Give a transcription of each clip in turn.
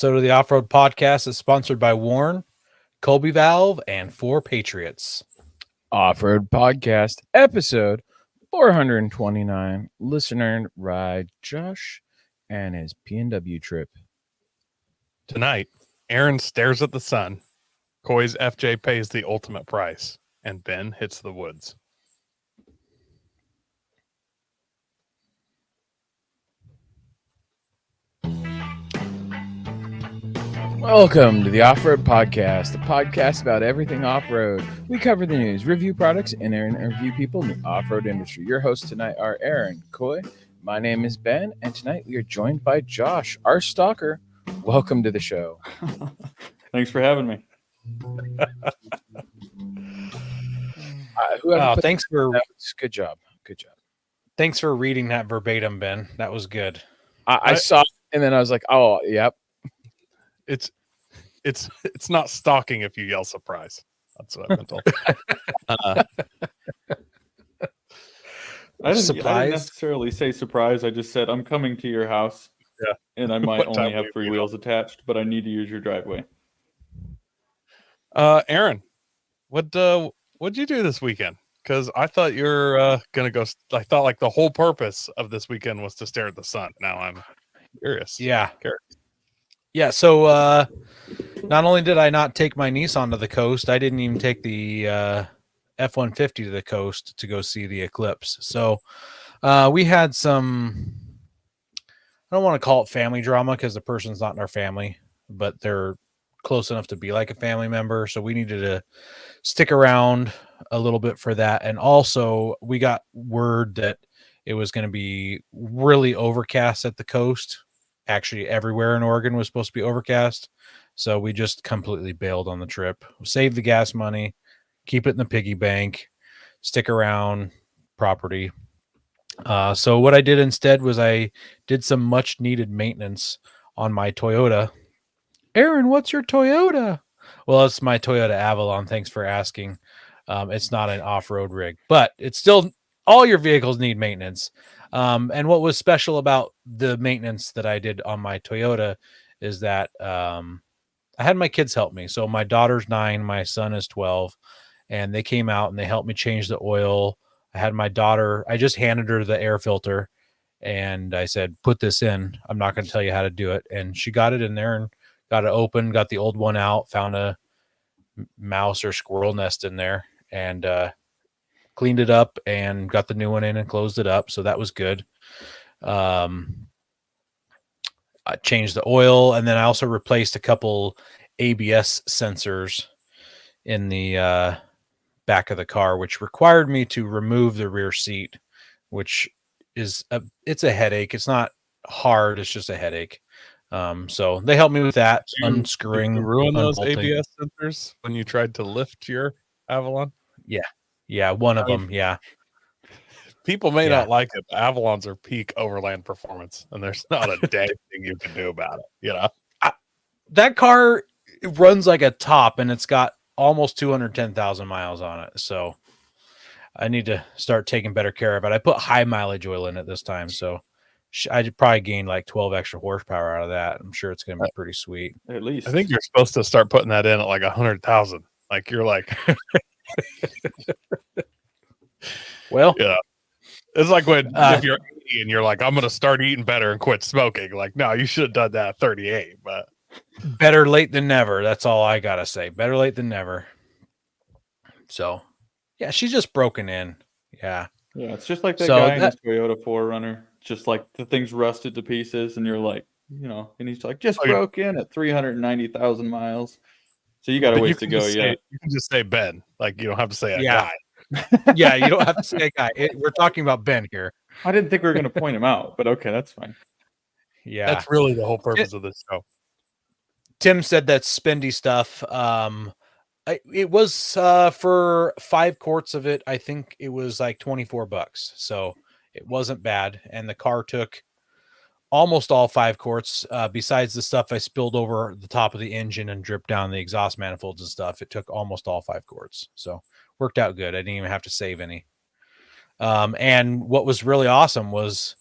episode of the Offroad podcast is sponsored by Warren, Colby Valve, and 4Patriots. Offroad podcast episode 429. Listener ride Josh and his PNW trip. Tonight, Aaron stares at the sun. Coy's FJ pays the ultimate price, and Ben hits the woods. Welcome to the Offroad podcast, the podcast about everything off-road. We cover the news, review products, and interview people in the off-road industry. Your hosts tonight are Aaron, Coy. My name is Ben, and tonight we are joined by Josh, our stalker. Welcome to the show. Thanks for having me. Thanks for good job. Good job. Thanks for reading that verbatim, Ben. That was good. I saw it, and then I was like, "Oh, yep." It's not stalking if you yell surprise. That's what I've been told. I didn't necessarily say surprise. I just said I'm coming to your house. Yeah, and I might only have three wheels attached, but I need to use your driveway. Aaron, what'd you do this weekend? Because I thought you're gonna go. I thought like the whole purpose of this weekend was to stare at the sun. Now I'm curious. Yeah. So not only did I not take my niece onto the coast, I didn't even take the F-150 to the coast to go see the eclipse. So we had some, I don't want to call it family drama because the person's not in our family, but they're close enough to be like a family member. So we needed to stick around a little bit for that. And also we got word that it was going to be really overcast at the coast. Actually, everywhere in Oregon was supposed to be overcast. So we just completely bailed on the trip. Save the gas money, keep it in the piggy bank, stick around property. So what I did instead was I did some much needed maintenance on my Toyota. Aaron, what's your Toyota? Well, it's my Toyota Avalon. Thanks for asking. It's not an off-road rig, but it's still, all your vehicles need maintenance. And what was special about the maintenance that I did on my Toyota is that I had my kids help me. So my daughter's 9, my son is 12, and they came out and they helped me change the oil. I had my daughter, I just handed her the air filter and I said, put this in. I'm not going to tell you how to do it. And she got it in there and got it open, got the old one out, found a mouse or squirrel nest in there, and cleaned it up and got the new one in and closed it up. So that was good. I changed the oil, and then I also replaced a couple ABS sensors in the back of the car, which required me to remove the rear seat, which is it's a headache. It's not hard. It's just a headache. So they helped me with that. Unscrewing. Did you ruin those unbolting. ABS sensors when you tried to lift your Avalon? Yeah, one of them. Yeah. People may not like it, but Avalons are peak overland performance, and there's not a dang thing you can do about it. You know, that car runs like a top, and it's got almost 210,000 miles on it. So I need to start taking better care of it. I put high mileage oil in it this time, so I probably gained like 12 extra horsepower out of that. I'm sure it's going to be pretty sweet. At least I think you're supposed to start putting that in at like 100,000. Like you're like, well, yeah. It's like when if you're 80 and you're like, I'm going to start eating better and quit smoking. Like, no, you should have done that at 38. But better late than never. That's all I got to say. Better late than never. So, yeah, she's just broken in. Yeah. Yeah, it's just like that guy in his Toyota 4Runner. Just like the thing's rusted to pieces, and you're like, and he's like, just broke in at 390,000 miles. So you got a ways to go. Yeah, you can just say Ben. Like you don't have to say a guy. Yeah, you don't have to say a guy. We're talking about Ben here. I didn't think we were going to point him out, but okay, that's fine. Yeah, that's really the whole purpose of this show. Tim said that spendy stuff. It was for 5 quarts of it. I think it was like $24. So it wasn't bad, and the car took almost all 5 quarts. Besides the stuff I spilled over the top of the engine and dripped down the exhaust manifolds and stuff, it took almost all 5 quarts. So worked out good. I didn't even have to save any. And what was really awesome was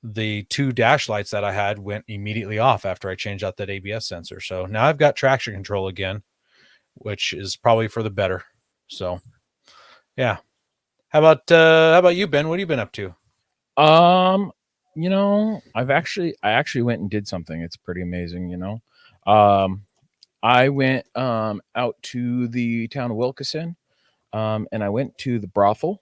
the 2 dash lights that I had went immediately off after I changed out that ABS sensor. So now I've got traction control again, which is probably for the better. So yeah. How about you, Ben? What have you been up to? You know, I actually went and did something. It's pretty amazing, you know. I went out to the town of Wilkeson, and I went to the brothel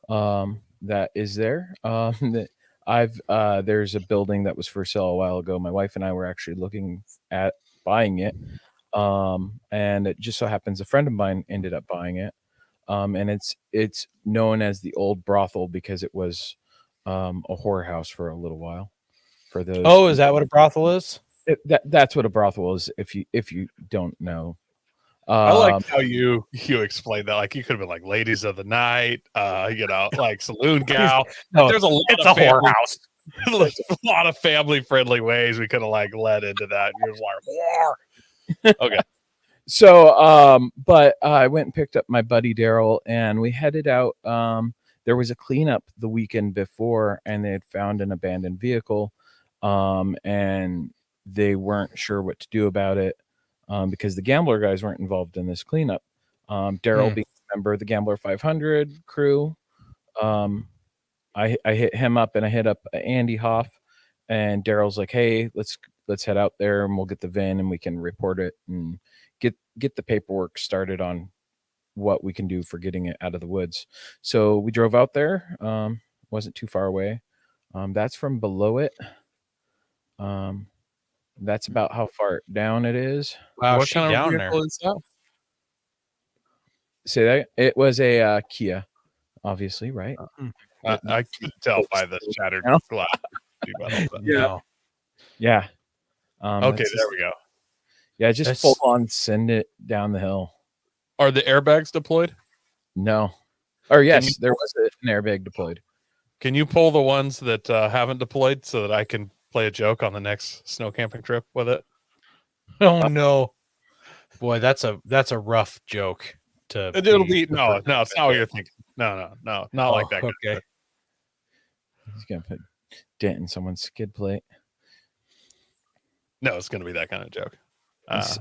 that is there. That there's a building that was for sale a while ago. My wife and I were actually looking at buying it. And it just so happens a friend of mine ended up buying it. And it's known as the old brothel because it was a whorehouse for a little while. For those, Oh, is that what a brothel is? That's what a brothel is. If you don't know, I like how you explained that. Like you could have been like ladies of the night, you know, like saloon gal. No, There's a lot it's of a whorehouse. a lot of family friendly ways we could have like led into that. And you're just like, war. Okay. So, but I went and picked up my buddy Daryl, and we headed out. There was a cleanup the weekend before, and they had found an abandoned vehicle, and they weren't sure what to do about it because the Gambler guys weren't involved in this cleanup. Daryl being a member of the Gambler 500 crew, I hit him up, and I hit up Andy Hoff, and Daryl's like, "Hey, let's head out there, and we'll get the VIN, and we can report it and get the paperwork started on what we can do for getting it out of the woods." So we drove out there. Wasn't too far away. That's from below it. That's about how far down it is. Wow, What she kind of down vehicle there. is that? Say that it was a Kia, obviously, right? I could tell by the shattered No. glass. No. Yeah. Okay, that's there we go. Yeah, just That's- full on send it down the hill. Are the airbags deployed? No. Or yes, you- there was an airbag deployed. Can you pull the ones that haven't deployed so that I can play a joke on the next snow camping trip with it? Oh no. Boy, that's a rough joke to It'll be no, it's not what you're thinking. No, not like that. Okay. He's gonna put dent in someone's skid plate. No, it's going to be that kind of joke.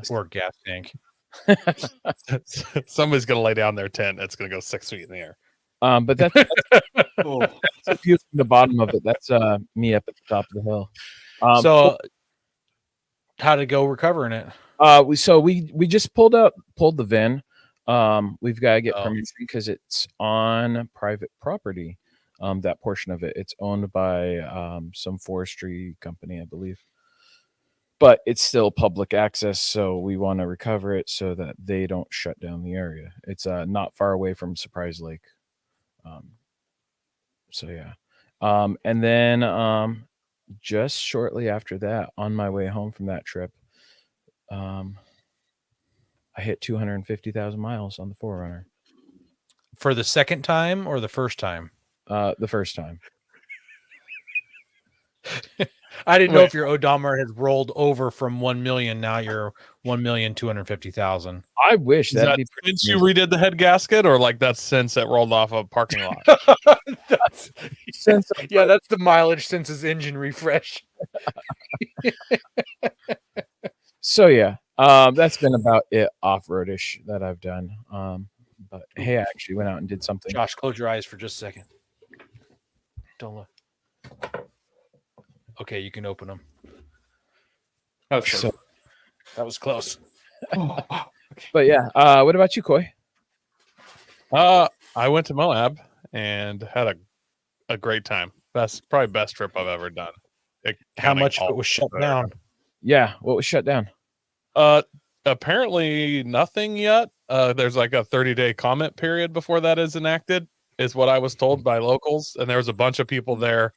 Or gas tank. Somebody's going to lay down their tent. It's going to go 6 feet in the air. But that's a view from the bottom of it. That's me up at the top of the hill. So how to go recovering it? We just pulled the VIN. We've got to get permission because it's on private property. That portion of it, it's owned by some forestry company, I believe. But it's still public access, so we want to recover it so that they don't shut down the area. It's not far away from Surprise Lake. So yeah. And then just shortly after that, on my way home from that trip, I hit 250,000 miles on the 4Runner. For the second time or the first time? The first time. I didn't know if your odometer has rolled over from 1 million. Now you're 1,250,000. I wish Is that since you redid the head gasket, or like that's since it rolled off a parking lot? That's the mileage since his engine refresh. So yeah, that's been about it off-roadish that I've done. But hey, I actually went out and did something. Josh, close your eyes for just a second. Don't look. Okay, you can open them. So, that was close. but yeah, what about you, Coy? I went to Moab and had a great time. Probably best trip I've ever done. How much of it was shut down? Yeah, what was shut down? Apparently nothing yet. There's like a 30-day comment period before that is enacted, is what I was told by locals. And there was a bunch of people there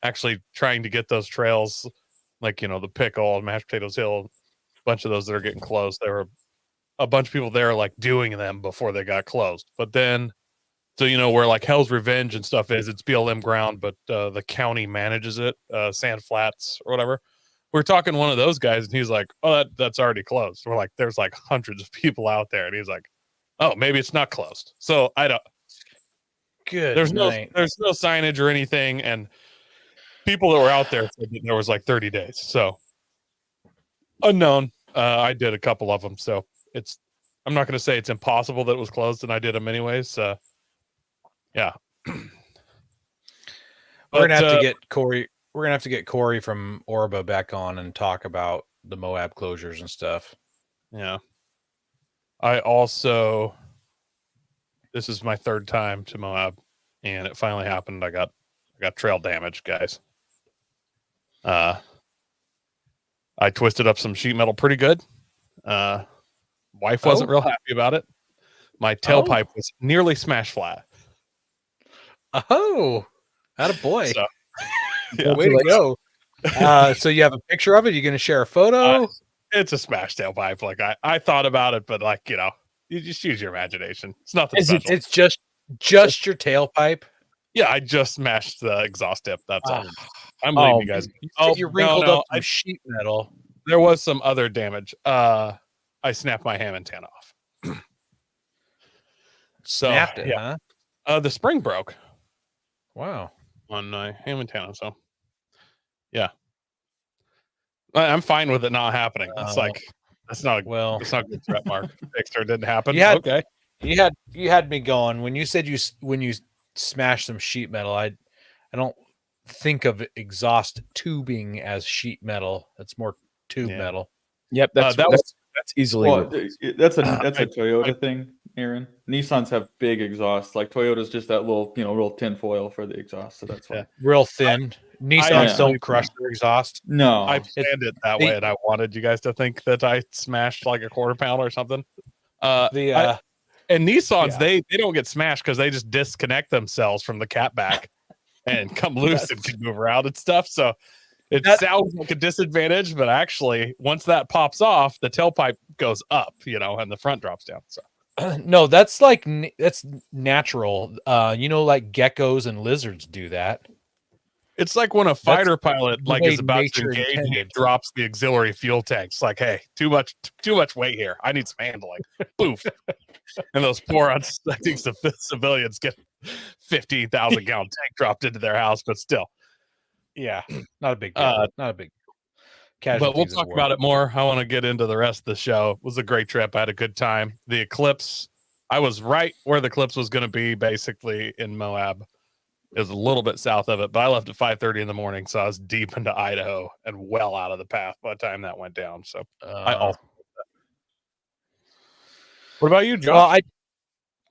actually trying to get those trails, like, you know, the Pickle, Mashed Potatoes Hill, a bunch of those that are getting closed. There were a bunch of people there like doing them before they got closed. But then, so, you know, where like Hell's Revenge and stuff is, it's BLM ground, but the county manages it, Sand Flats or whatever. We're talking to one of those guys, and he's like, "Oh, that's already closed." We're like, "There's like hundreds of people out there," and he's like, "Oh, maybe it's not closed." So I don't. Good. There's no signage or anything, and people that were out there said that there was like 30 days. So unknown. I did a couple of them. So I'm not going to say it's impossible that it was closed and I did them anyways. Yeah. We're gonna have to get Corey. We're gonna have to get Corey from Orba back on and talk about the Moab closures and stuff. Yeah. I also, this is my third time to Moab, and it finally happened. I got trail damage, guys. I twisted up some sheet metal pretty good. Wife wasn't real happy about it. My tailpipe was nearly smash flat. Oh, attaboy. So, yeah. Way to go. So you have a picture of it? You're going to share a photo? It's a smash tailpipe. Like I thought about it, but like, you just use your imagination. It's nothing special. It's just your tailpipe? Yeah, I just smashed the exhaust tip. That's all. I'm leaving you guys. You wrinkled up some sheet metal. There was some other damage. I snapped my ham antenna off. Snapped it, huh? The spring broke. Wow. On my ham antenna. So, yeah. I'm fine with it not happening. It's like that's not a good threat mark. Fixed or didn't happen. Okay. You had me going when you said when you smashed some sheet metal. I don't think of exhaust tubing as sheet metal. That's more tube metal. Yep, that's easily. Well, that's a Toyota thing, Aaron. Nissans have big exhausts. Like Toyota's just that little, real tin foil for the exhaust. So that's why. Real thin. Nissans don't crush their exhaust. No, I planned it that way, and I wanted you guys to think that I smashed like a quarter pound or something. And Nissans, they don't get smashed because they just disconnect themselves from the catback and come loose and can move around and stuff. So it sounds like a disadvantage, but actually, once that pops off, the tailpipe goes up, and the front drops down. So no, that's natural. Like geckos and lizards do that. It's like when a fighter pilot is about to engage and it drops the auxiliary fuel tank. It's like, hey, too much weight here. I need some handling. Poof. And those poor unsuspecting civilians get 50,000 gallon tank dropped into their house, but still. Yeah, not a big deal. Not a big deal. But we'll talk about it more. I want to get into the rest of the show. It was a great trip. I had a good time. The eclipse, I was right where the eclipse was going to be, basically in Moab. It was a little bit south of it, but I left at 5:30 in the morning, so I was deep into Idaho and well out of the path by the time that went down. So I also. What about you, Josh? Well,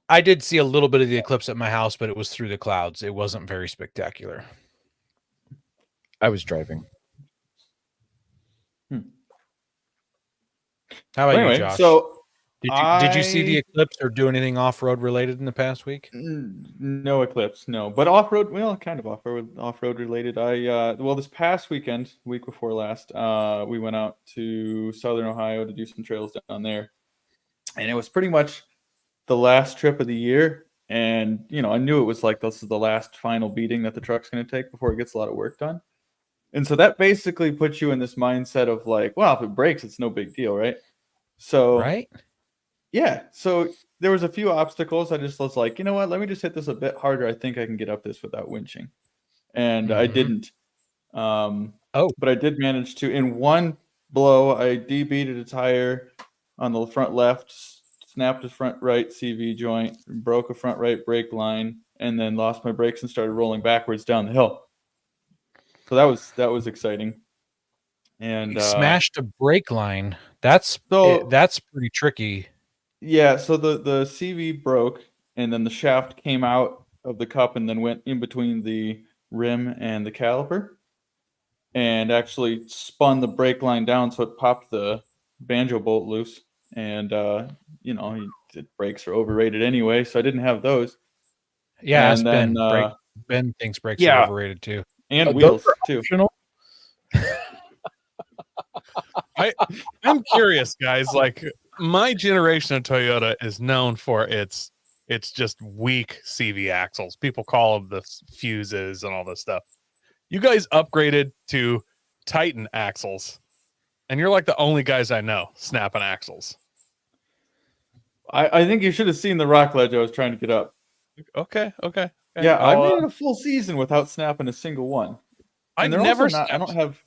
I did see a little bit of the eclipse at my house, but it was through the clouds. It wasn't very spectacular. I was driving. How about you, Josh? So did you see the eclipse or do anything off-road related in the past week? No eclipse, no. But off-road, kind of off-road related. This past week before last, we went out to Southern Ohio to do some trails down there. And it was pretty much the last trip of the year. And, I knew it was like this is the last final beating that the truck's going to take before it gets a lot of work done. And so that basically puts you in this mindset of like, well, if it breaks, it's no big deal, right? So, right? Yeah. So there was a few obstacles. I just was like, you know what? Let me just hit this a bit harder. I think I can get up this without winching. And I didn't. But I did manage to, in one blow, I debeated a tire on the front left, snapped a front right CV joint, broke a front right brake line, and then lost my brakes and started rolling backwards down the hill. So that was exciting. And you smashed a brake line. That's pretty tricky. Yeah, so the CV broke, and then the shaft came out of the cup and then went in between the rim and the caliper, and actually spun the brake line down, so it popped the banjo bolt loose. And brakes are overrated anyway, so I didn't have those. Yeah, and then Ben thinks brakes are overrated too, and wheels too. I'm curious, guys. Like, my generation of Toyota is known for its just weak CV axles. People call them the fuses and all this stuff. You guys upgraded to Titan axles, and you're like the only guys I know snapping axles. I think you should have seen the rock ledge I was trying to get up. Okay. Yeah, I made it a full season without snapping a single one. I've they're never also not. I don't have.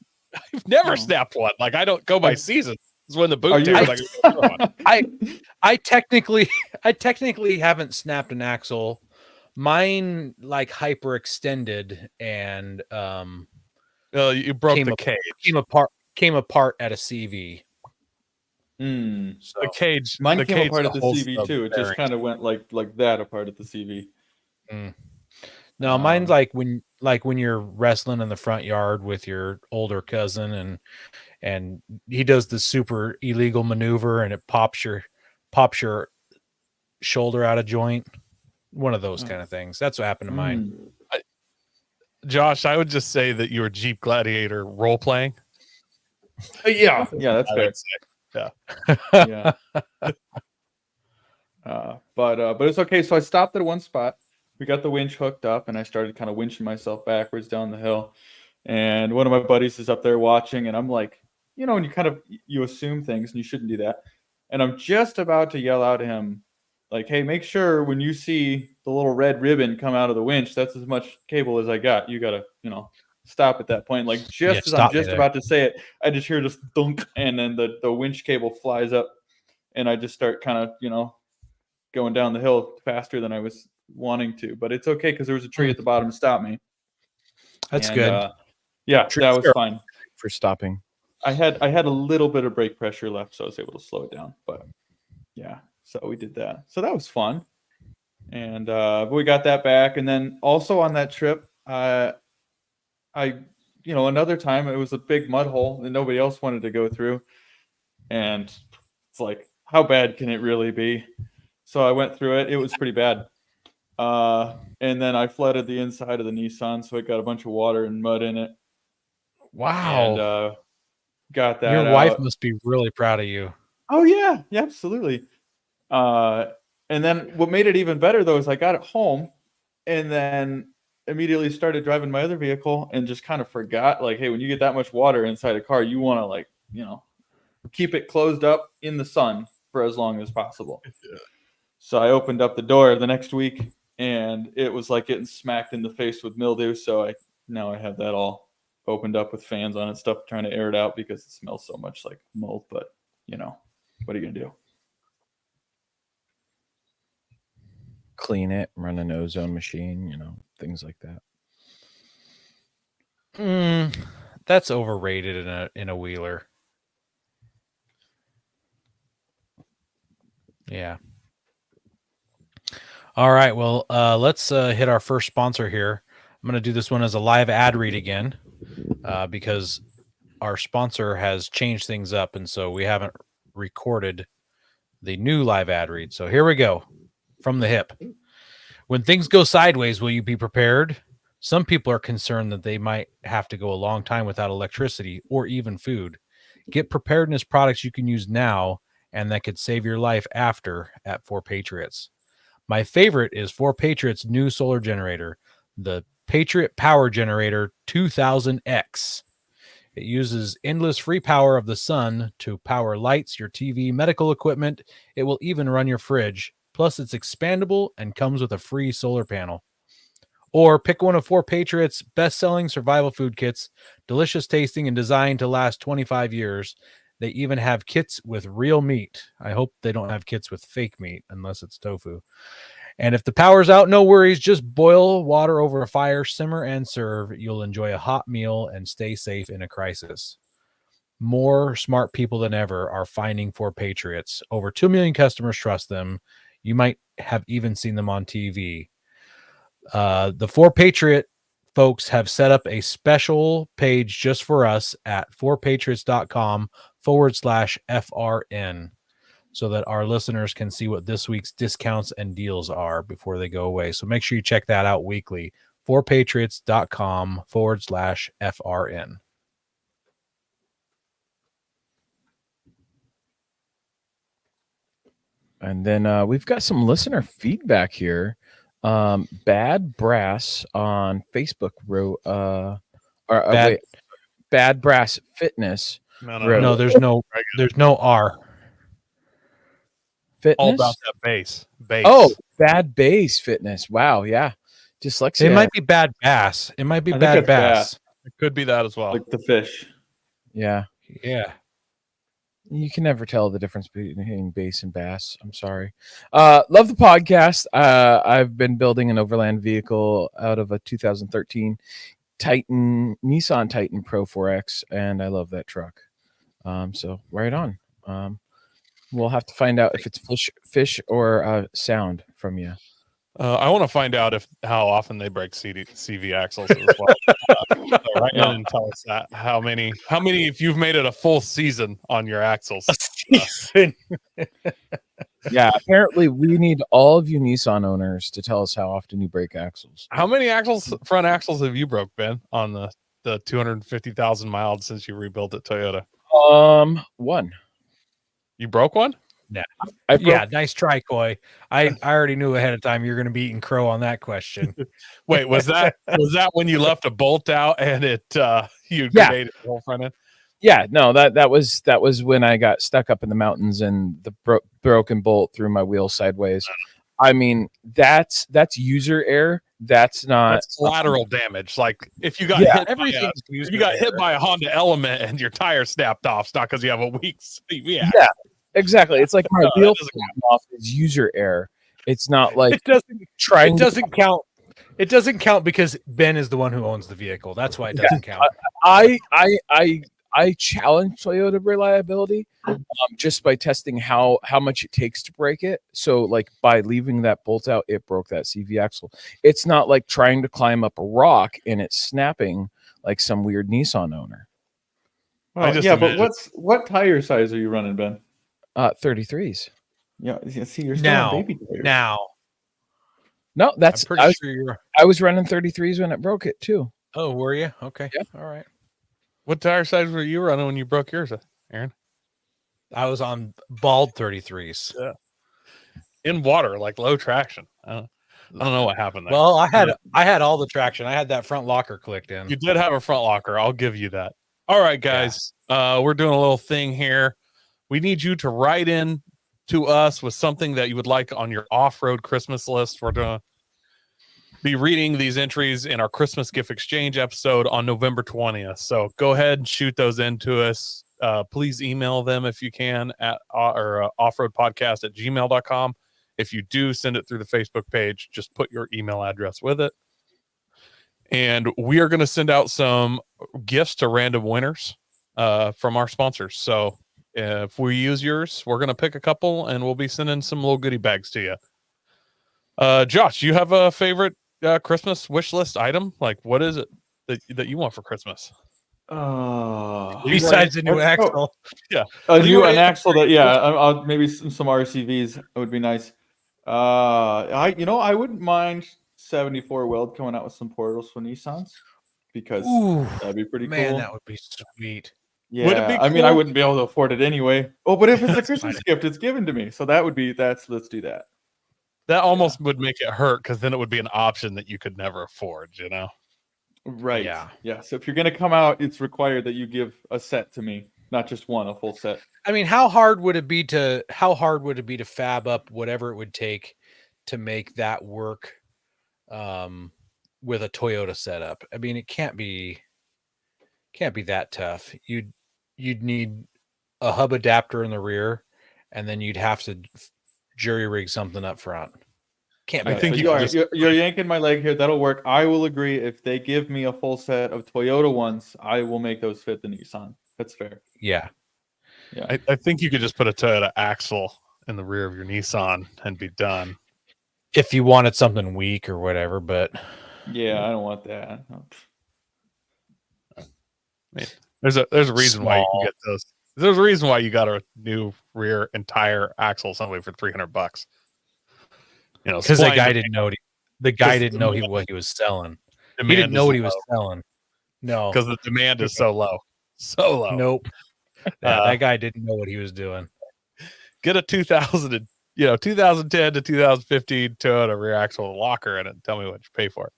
I've never No. snapped one. Like I don't go by season. It's when the Are boot you? tears. I technically haven't snapped an axle. Mine like hyperextended and you broke the cage. Came apart at a CV. So the cage. Mine the came cage apart at the holds CV too. It just kind of went like that apart at the CV. No, mine's like when you're wrestling in the front yard with your older cousin and he does the super illegal maneuver and it pops your shoulder out of joint. One of those kind of things. That's what happened to mine. Josh, I would just say that you were Jeep Gladiator role playing. Yeah, that's fair. Yeah. But it's okay. So I stopped at one spot. We got the winch hooked up, and I started kind of winching myself backwards down the hill. And one of my buddies is up there watching, and I'm like, when you assume things, and you shouldn't do that. And I'm just about to yell out to him, like, "Hey, make sure when you see the little red ribbon come out of the winch, that's as much cable as I got. You gotta, stop at that point." Like just as I'm just about to say it, I just hear this thunk, and then the winch cable flies up, and I just start kind of, going down the hill faster than I was wanting to. But it's okay because there was a tree at the bottom to stop me. That's good. That was fine for stopping. I had a little bit of brake pressure left, so I was able to slow it down. But so we did that. So that was fun. And we got that back. And then also on that trip, another time it was a big mud hole that nobody else wanted to go through. And it's like, how bad can it really be? So I went through it. It was pretty bad. And then I flooded the inside of the Nissan, so it got a bunch of water and mud in it. Wow. And got that. Your wife must be really proud of you. Oh yeah, absolutely. And then what made it even better though is I got it home and then immediately started driving my other vehicle and just kind of forgot, like, hey, when you get that much water inside a car, you want to keep it closed up in the sun for as long as possible. Yeah. So I opened up the door the next week and it was like getting smacked in the face with mildew. So now I have that all opened up with fans on it, stuff trying to air it out because it smells so much like mold. But what are you gonna do? Clean it, run an ozone machine, things like that. That's overrated in a wheeler. Yeah. All right. Well, let's hit our first sponsor here. I'm going to do this one as a live ad read again because our sponsor has changed things up, and so we haven't recorded the new live ad read. So here we go from the hip. When things go sideways, will you be prepared? Some people are concerned that they might have to go a long time without electricity or even food. Get preparedness products you can use now and that could save your life after at 4Patriots. My favorite is 4Patriots' new solar generator, the Patriot Power Generator 2000X. It uses endless free power of the sun to power lights, your TV, medical equipment. It will even run your fridge. Plus, it's expandable and comes with a free solar panel. Or pick one of 4Patriots' best-selling survival food kits, delicious tasting and designed to last 25 years. They even have kits with real meat. I hope they don't have kits with fake meat unless it's tofu. And if the power's out, no worries. Just boil water over a fire, simmer, and serve. You'll enjoy a hot meal and stay safe in a crisis. More smart people than ever are finding 4Patriots. Over 2 million customers trust them. You might have even seen them on TV. The 4Patriot folks have set up a special page just for us at 4patriots.com/FRN so that our listeners can see what this week's discounts and deals are before they go away. So make sure you check that out weekly. 4patriots.com/FRN. And then we've got some listener feedback here. Bad Brass on Facebook wrote, Bad Brass Fitness. No, there's no R. Fitness? All about that bass. Oh, Bad Bass Fitness. Wow, yeah. Dyslexia. It might be Bad Bass. It might be Bad Bass. It could be that as well. like the fish. Yeah. Yeah. You can never tell the difference between bass and bass. I'm sorry. Love the podcast. I've been building an overland vehicle out of a 2013 Nissan Titan Pro 4X, and I love that truck. So right on. We'll have to find out if it's fish or sound from you. I want to find out how often they break CV axles as well. So write in and tell us that how many if you've made it a full season on your axles. Yeah, apparently we need all of you Nissan owners to tell us how often you break axles. How many front axles have you broke, Ben, on the 250,000 miles since you rebuilt it, Toyota? One. You broke one? Yeah, nice try, Coy. I already knew ahead of time you're going to be eating crow on that question. Wait, was that when you left a bolt out and it you grenaded the whole front end? Yeah, no, that was when I got stuck up in the mountains and the broken bolt threw my wheel sideways. I mean, that's user error. That's not lateral damage. Like if you got hit by a Honda Element and your tire snapped off, it's not because you have a weak CV axle. Yeah, exactly. It's like my wheel falling off is user error. It's not like it doesn't count. It doesn't count because Ben is the one who owns the vehicle. That's why it doesn't count. I challenge Toyota reliability just by testing how much it takes to break it. So like by leaving that bolt out, it broke that CV axle. It's not like trying to climb up a rock and it's snapping like some weird Nissan owner. Well, but what tire size are you running, Ben? 33s. Yeah, see, you're still on baby tires. No, that's I'm pretty sure I was running 33s when it broke it too. Oh, were you? Okay. Yeah. All right. What tire size were you running when you broke yours, Aaron? I was on bald 33s. Yeah. In water, like low traction. I don't know what happened there. Well, I had all the traction. I had that front locker clicked in. You did have a front locker. I'll give you that. All right, guys. Yeah. We're doing a little thing here. We need you to write in to us with something that you would like on your off-road Christmas list. We're going to be reading these entries in our Christmas gift exchange episode on November 20th. So go ahead and shoot those into us. Please email them if you can at offroadpodcast@gmail.com. If you do send it through the Facebook page, just put your email address with it. And we are going to send out some gifts to random winners from our sponsors. So if we use yours, we're going to pick a couple and we'll be sending some little goodie bags to you. Josh, do you have a favorite Christmas wish list item? like what is it that you want for Christmas? Besides a new axle. Yeah, an axle that I'll maybe some RCVs would be nice. I wouldn't mind 74 Weld coming out with some portals for Nissans because that'd be pretty cool. Man, that would be sweet. Yeah, would it be cool? I mean, I wouldn't be able to afford it anyway. Oh, but if it's a Christmas gift, it's given to me, so let's do that. That almost would make it hurt because then it would be an option that you could never afford, Right. Yeah. So if you're going to come out, it's required that you give a set to me, not just a full set. I mean, how hard would it be to fab up whatever it would take to make that work with a Toyota setup? I mean, it can't be that tough. You'd need a hub adapter in the rear, and then you'd have to jury rig something up front. I think you're yanking my leg here. That'll work. I will agree. If they give me a full set of Toyota ones, I will make those fit the Nissan. That's fair. Yeah. I think you could just put a Toyota axle in the rear of your Nissan and be done. If you wanted something weak or whatever, but yeah, I don't want that. I mean, there's a reason why you can get those. There's a reason why you got a new rear entire axle assembly for $300. Because the guy didn't know what he was selling. He didn't know what he was selling. No, because the demand is so low, so low. Nope. That guy didn't know what he was doing. Get a 2010 to 2015 Toyota rear axle with a locker in it. And tell me what you pay for it.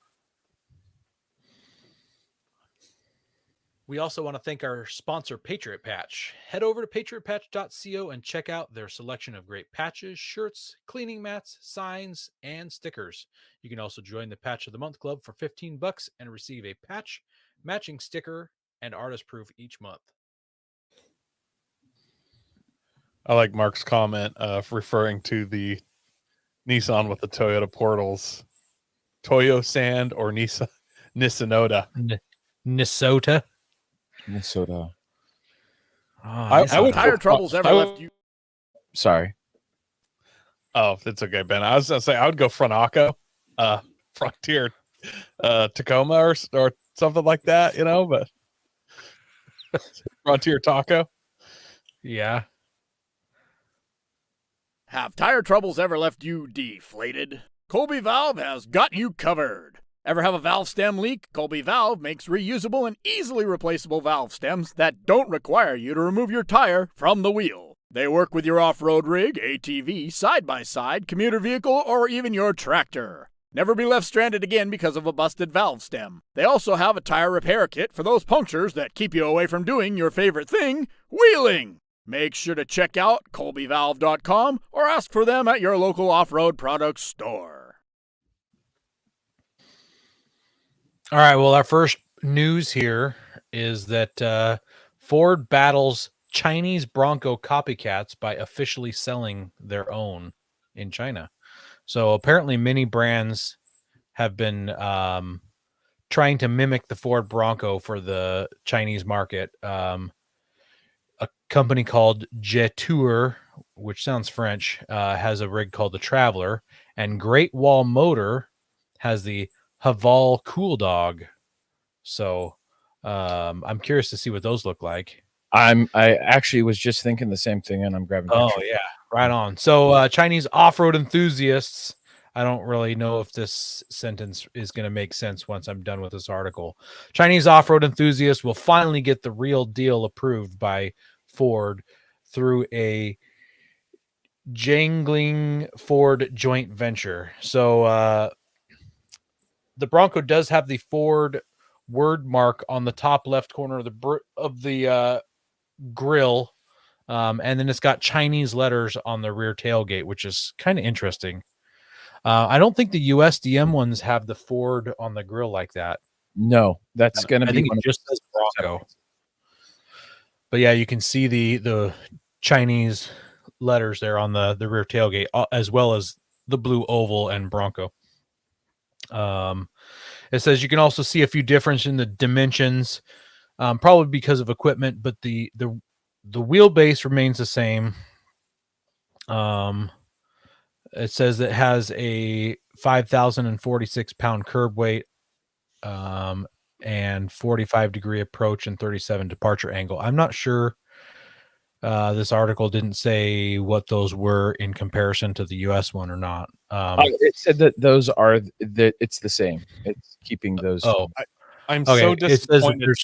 We also want to thank our sponsor, Patriot Patch. Head over to patriotpatch.co and check out their selection of great patches, shirts, cleaning mats, signs, and stickers. You can also join the Patch of the Month Club for $15 and receive a patch, matching sticker, and artist proof each month. I like Mark's comment referring to the Nissan with the Toyota portals. Toyo Sand or Nisanoda. Minnesota. Minnesota. Oh, I would Tire troubles ever left you. Sorry. Oh, it's okay, Ben. I was gonna say I would go Frontaco, Frontier, Tacoma or something like that, but Frontier Taco. Yeah. Have tire troubles ever left you deflated? Colby Valve has got you covered. Ever have a valve stem leak? Colby Valve makes reusable and easily replaceable valve stems that don't require you to remove your tire from the wheel. They work with your off-road rig, ATV, side-by-side, commuter vehicle, or even your tractor. Never be left stranded again because of a busted valve stem. They also have a tire repair kit for those punctures that keep you away from doing your favorite thing, wheeling. Make sure to check out colbyvalve.com or ask for them at your local off-road products store. All right. Well, our first news here is that Ford battles Chinese Bronco copycats by officially selling their own in China. So apparently many brands have been trying to mimic the Ford Bronco for the Chinese market. A company called Jetour, which sounds French, has a rig called the Traveler, and Great Wall Motor has the Haval Cool Dog. So I'm curious to see what those look like. I actually was just thinking the same thing, and I'm grabbing pictures. Oh, yeah. Right on. So Chinese off-road enthusiasts, I don't really know if this sentence is going to make sense once I'm done with this article. Chinese off-road enthusiasts will finally get the real deal approved by Ford through a jangling Ford joint venture. So the Bronco does have the Ford word mark on the top left corner of the grill. And then it's got Chinese letters on the rear tailgate, which is kind of interesting. I don't think the USDM ones have the Ford on the grill like that. No, that's going to be. I think it just says Bronco. But yeah, you can see the Chinese letters there on the rear tailgate, as well as the blue oval and Bronco. It says you can also see a few differences in the dimensions, probably because of equipment, but the wheelbase remains the same. It says it has a 5,046 pound curb weight, and 45-degree approach and 37 departure angle. I'm not sure. This article didn't say what those were in comparison to the US one or not. It said that those are that it's the same. It's keeping those. Oh, I'm okay. so It says disappointed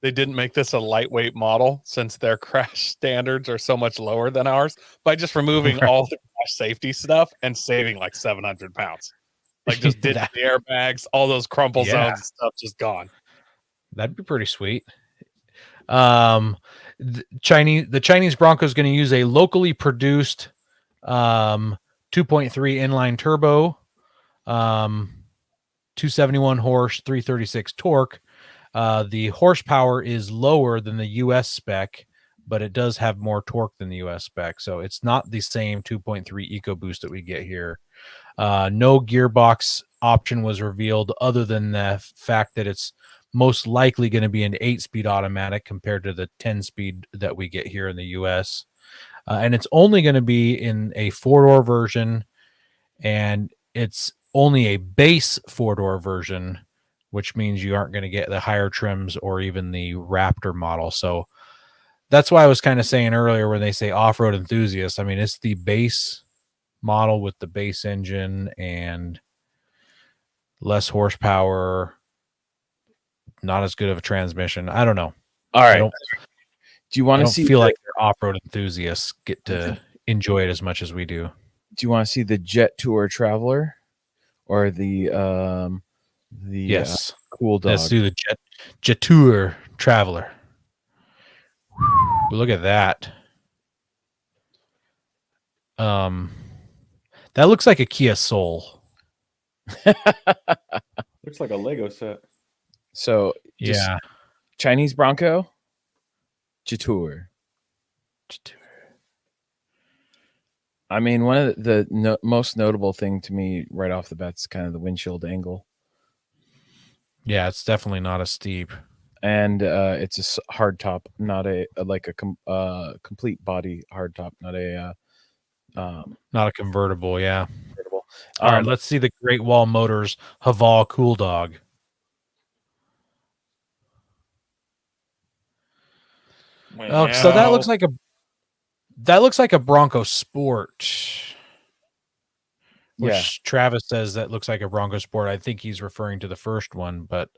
they didn't make this a lightweight model since their crash standards are so much lower than ours by just removing all the crash safety stuff and saving like 700 pounds. Like just did the airbags, all those crumple zones and stuff just gone. That'd be pretty sweet. The Chinese Bronco is going to use a locally produced 2.3 inline turbo, 271 horse, 336 torque. The horsepower is lower than the US spec, but it does have more torque than the US spec. So it's not the same 2.3 EcoBoost that we get here. No gearbox option was revealed other than the fact that it's most likely going to be an 8-speed automatic compared to the 10-speed that we get here in the US. And it's only going to be in a 4-door version, and it's only a base 4-door version, which means you aren't going to get the higher trims or even the Raptor model. So that's why I was kind of saying earlier when they say off-road enthusiasts, I mean, it's the base model with the base engine and less horsepower, not as good of a transmission. I don't know. All right. Do you want to see? Feel like off-road enthusiasts get to enjoy it as much as we do. Do you want to see the Jet Tour Traveler or the yes Cool Dog? Let's do the Jet Tour Traveler. Look at that. That looks like a Kia Soul. Looks like a Lego set. So just Yeah. Chinese Bronco, Jatour. I mean, one of the most notable thing to me right off the bat is kind of the windshield angle. Yeah, it's definitely not as steep. And it's a hard top, not a complete body hard top, not a Not a convertible, yeah. convertible. All right, let's see the Great Wall Motors Haval Cool Dog. Oh, so that looks like a Bronco Sport. Which Yeah. Travis says that looks like a Bronco Sport. I think he's referring to the first one, but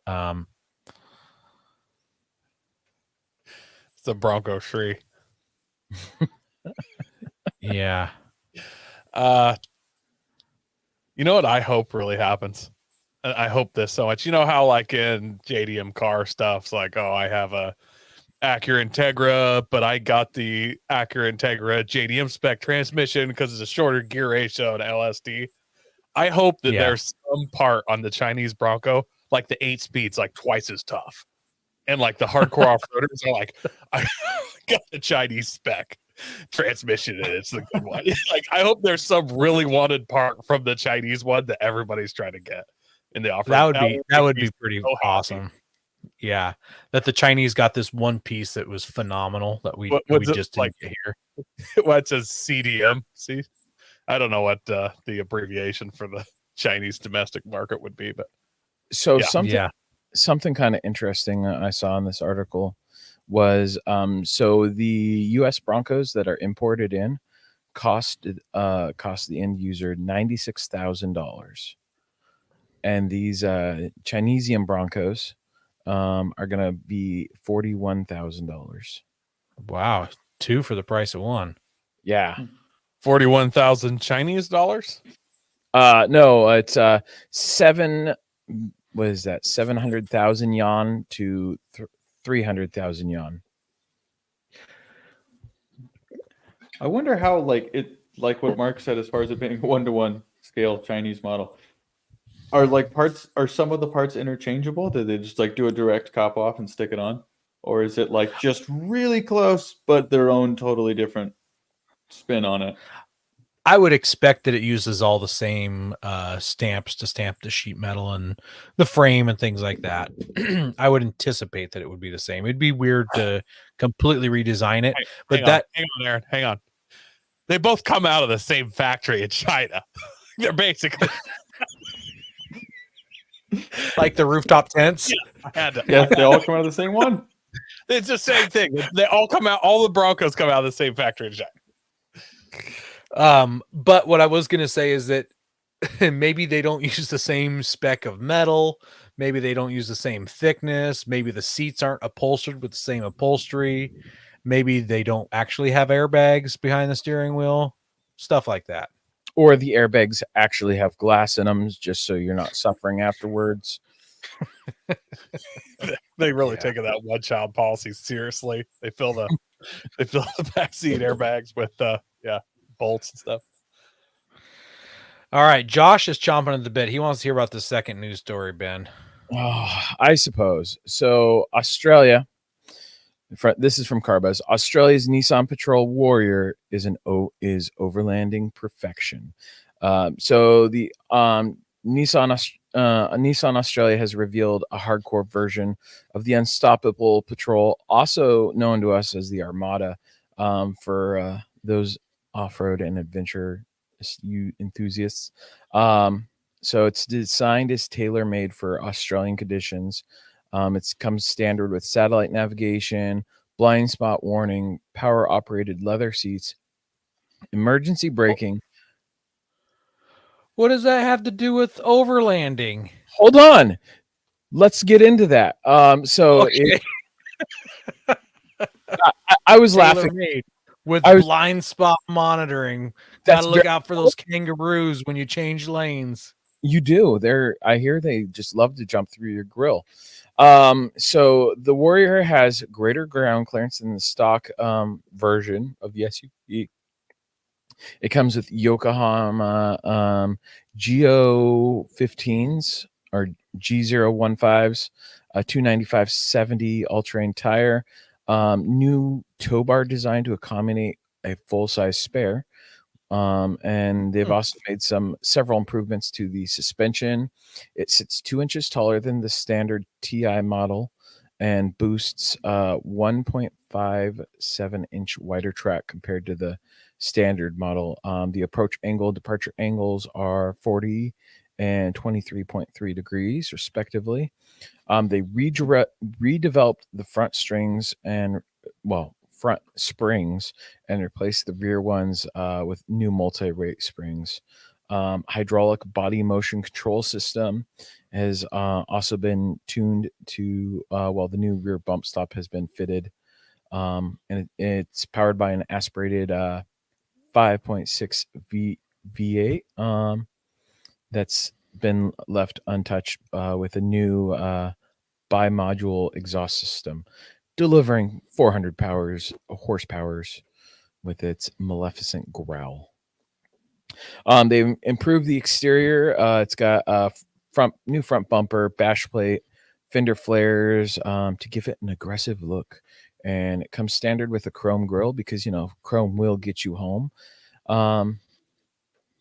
It's a Bronco Shri. yeah. You know what I hope really happens? And I hope this so much. You know how like in JDM car stuff's like, oh, I have a Acura Integra, but I got the Acura Integra JDM spec transmission because it's a shorter gear ratio and LSD. I hope that there's some part on the Chinese Bronco, like the 8-speed's like twice as tough. And like the hardcore off-roaders are like, I got the Chinese spec transmission and it's the good one. Like I hope there's some really wanted part from the Chinese one that everybody's trying to get in the off-road. That would be pretty awesome. Yeah. That the Chinese got this one piece that was phenomenal that we just didn't get here. What says CDM? See? I don't know what the abbreviation for the Chinese domestic market would be, but so something kind of interesting I saw in this article was so the U.S. Broncos that are imported in cost the end user $96,000, and these Chinesian Broncos are going to be $41,000. Wow, 2 for the price of 1. Yeah. 41,000 Chinese dollars? No, it's 700,000 yuan to 300,000 yuan. I wonder how like what Mark said as far as it being a 1-to-1 scale Chinese model. Are some of the parts interchangeable? Did they just like do a direct cop off and stick it on? Or is it like just really close but their own totally different spin on it? I would expect that it uses all the same stamps to stamp the sheet metal and the frame and things like that. I would anticipate that it would be the same. It'd be weird to completely redesign it. Hang on, Aaron. Hang on. They both come out of the same factory in China. They're basically like the rooftop tents. Yeah, they all come out of the same one. It's the same thing. They all come out. All the Broncos come out of the same factory in China. But what I was going to say is that maybe they don't use the same spec of metal. Maybe they don't use the same thickness. Maybe the seats aren't upholstered with the same upholstery. Maybe they don't actually have airbags behind the steering wheel. Stuff like that. Or the airbags actually have glass in them just so you're not suffering afterwards. They really taking that one-child policy seriously. They fill the backseat airbags with bolts and stuff. All right, Josh is chomping at the bit. He wants to hear about the second news story, Ben. Oh, I suppose. So Australia, this is from Carbuzz. Australia's Nissan Patrol Warrior is overlanding perfection. So the Nissan Australia has revealed a hardcore version of the Unstoppable Patrol, also known to us as the Armada, for those off-road and adventure enthusiasts. So it's designed as tailor-made for Australian conditions. It comes standard with satellite navigation, blind spot warning, power-operated leather seats, emergency braking. What does that have to do with overlanding? Hold on. Let's get into that. Okay. I was laughing. With blind spot monitoring. Gotta look out for those kangaroos when you change lanes. You do. I hear they just love to jump through your grill. So the Warrior has greater ground clearance than the stock version of the SUV. It comes with Yokohama Geo 15s or G015s, a 295/70 all-terrain tire, new tow bar design to accommodate a full-size spare. And they've also made several improvements to the suspension. It sits 2 inches taller than the standard TI model and boasts 1.57-inch wider track compared to the standard model. The approach angle, departure angles are 40 and 23.3 degrees, respectively. They redeveloped the front springs and replaced the rear ones with new multi-rate springs. Hydraulic body motion control system has also been tuned to while the new rear bump stop has been fitted, and it's powered by an aspirated 5.6 V8 that's been left untouched with a new bi-module exhaust system, delivering 400 horsepowers with its maleficent growl. They've improved the exterior. It's got a new front bumper, bash plate, fender flares to give it an aggressive look. And it comes standard with a chrome grille because, chrome will get you home.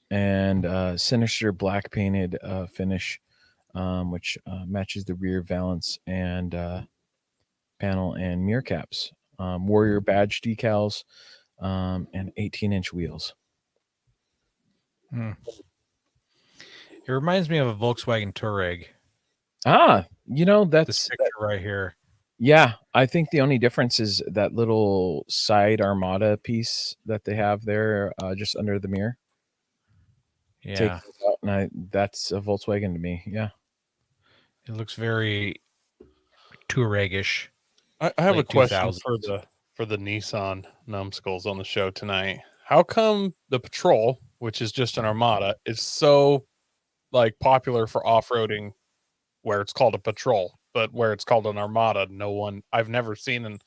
And sinister black painted finish, which matches the rear valance and panel and mirror caps. Warrior badge decals, and 18-inch wheels. It reminds me of a Volkswagen Touareg. That's this picture right here. Yeah, I think the only difference is that little side Armada piece that they have there, just under the mirror. Yeah, take it out, and that's a Volkswagen to me. Yeah, it looks very Touareg-ish. I have a late question 2000s. for the Nissan numbskulls on the show tonight. How come the Patrol, which is just an Armada, is so popular for off-roading, where it's called a Patrol, but where it's called an Armada, I've never seen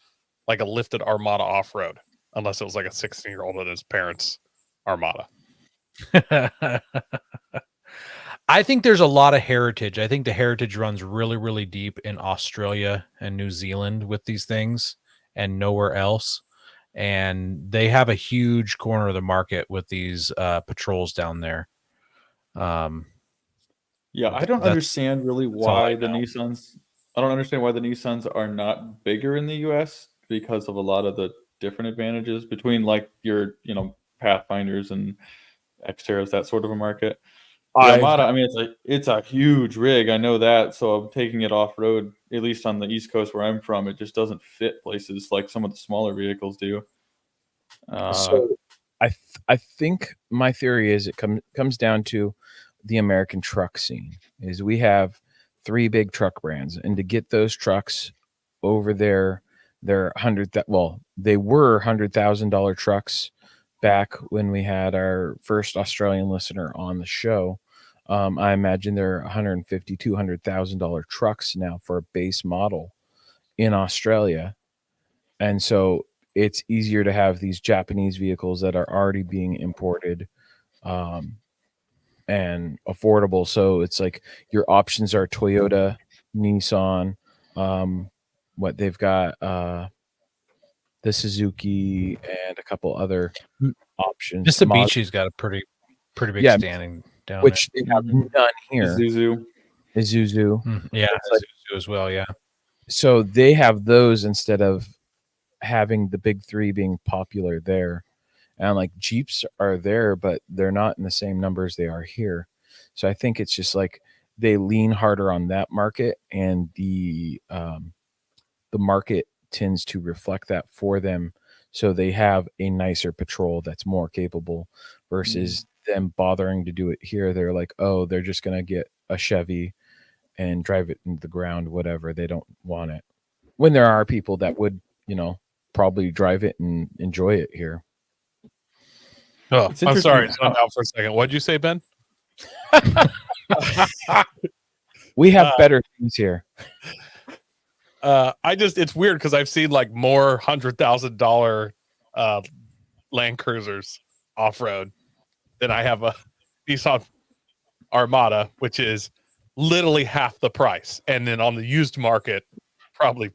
a lifted Armada off-road, unless it was like a 16-year-old at his parents' Armada. I think there's a lot of heritage. I think the heritage runs really, really deep in Australia and New Zealand with these things and nowhere else. And they have a huge corner of the market with these patrols down there. Yeah, I don't understand really why the Nissans. I don't understand why the Nissans are not bigger in the U.S. because of a lot of the different advantages between your Pathfinders and Xterras, that sort of a market. The Armada, I mean, it's a huge rig. I know that. So I'm taking it off road, at least on the East Coast where I'm from. It just doesn't fit places like some of the smaller vehicles do. So I think my theory is it comes down to the American truck scene. Is we have 3 big truck brands, and to get those trucks over there, they're they were $100,000 trucks back when we had our first Australian listener on the show. I imagine they're $150,000, $200,000 trucks now for a base model in Australia, and so it's easier to have these Japanese vehicles that are already being imported and affordable. So it's like your options are Toyota, Nissan, what they've got, the Suzuki, and a couple other options. Mitsubishi's got a pretty big standing down which they have none here. Isuzu. Yeah, Isuzu as well. Yeah. So they have those instead of having the big 3 being popular there. And Jeeps are there, but they're not in the same numbers they are here. So I think it's just they lean harder on that market, and the market tends to reflect that for them. So they have a nicer Patrol that's more capable versus them bothering to do it here. They're they're just going to get a Chevy and drive it into the ground, whatever. They don't want it. When there are people that would, probably drive it and enjoy it here. Oh, I'm sorry. Zoom out for a second. What'd you say, Ben? We have better things here. It's weird because I've seen more $100,000 Land Cruisers off road than I have a Nissan Armada, which is literally half the price, and then on the used market, probably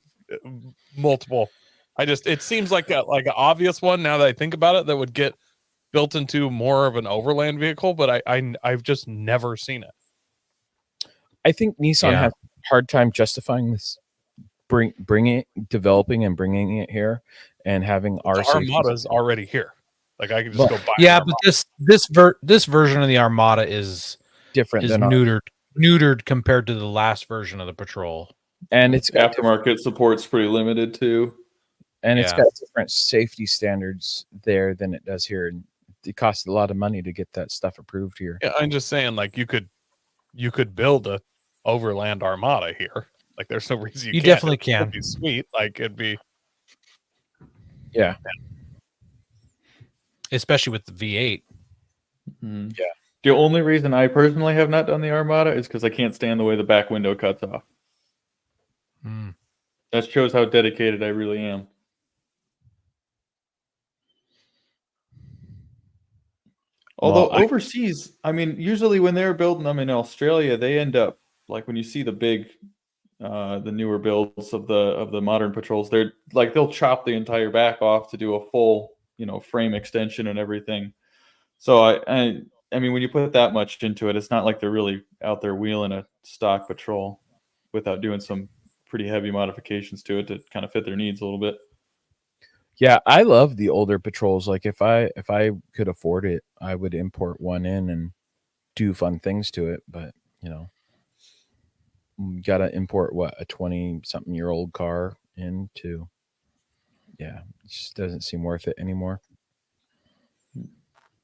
multiple. It seems like an obvious one now that I think about it that would get built into more of an overland vehicle, but I've just never seen it. I think Nissan Yeah. has a hard time justifying this, developing and bringing it here, and having our The Armada's already here. Like I can just go buy. Yeah, an but Armada. this version of the Armada is different than neutered compared to the last version of the Patrol. And it's got aftermarket support's pretty limited too. And it's Yeah. got different safety standards there than it does here. And it costs a lot of money to get that stuff approved here. Yeah, I'm just saying, like you could build a overland Armada here. Like there's no reason you can't. Definitely can. It'd be sweet. Like it'd be. Yeah. Especially with the V8. Mm-hmm. Yeah. The only reason I personally have not done the Armada is because I can't stand the way the back window cuts off. Mm. That shows how dedicated I really am. Although overseas, I mean, usually when they're building them in Australia, they end up like when you see the big, the newer builds of the modern patrols, they're like they'll chop the entire back off to do a full, frame extension and everything. So I mean, when you put that much into it, it's not like they're really out there wheeling a stock patrol without doing some pretty heavy modifications to it to kind of fit their needs a little bit. Yeah, I love the older patrols. Like if I could afford it, I would import one in and do fun things to it. But you gotta import a 20-something-year-old car into. Yeah, it just doesn't seem worth it anymore.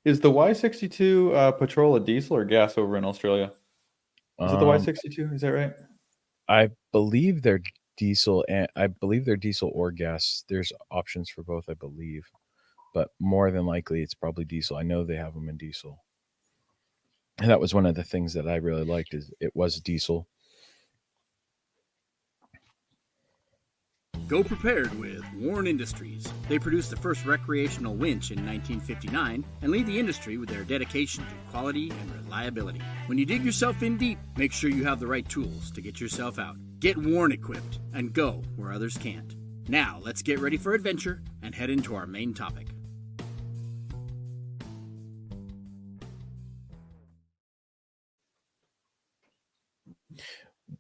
Is the Y62 Patrol a diesel or gas over in Australia? Is it the Y62? Is that right? I believe they're diesel, and I believe they're diesel or gas. There's options for both, I believe, but more than likely it's probably diesel. I know they have them in diesel, and that was one of the things that I really liked is it was diesel. Go prepared with Warren Industries. They produced the first recreational winch in 1959 and lead the industry with their dedication to quality and reliability. When you dig yourself in deep, make sure you have the right tools to get yourself out. Get Warren equipped and go where others can't. Now, let's get ready for adventure and head into our main topic.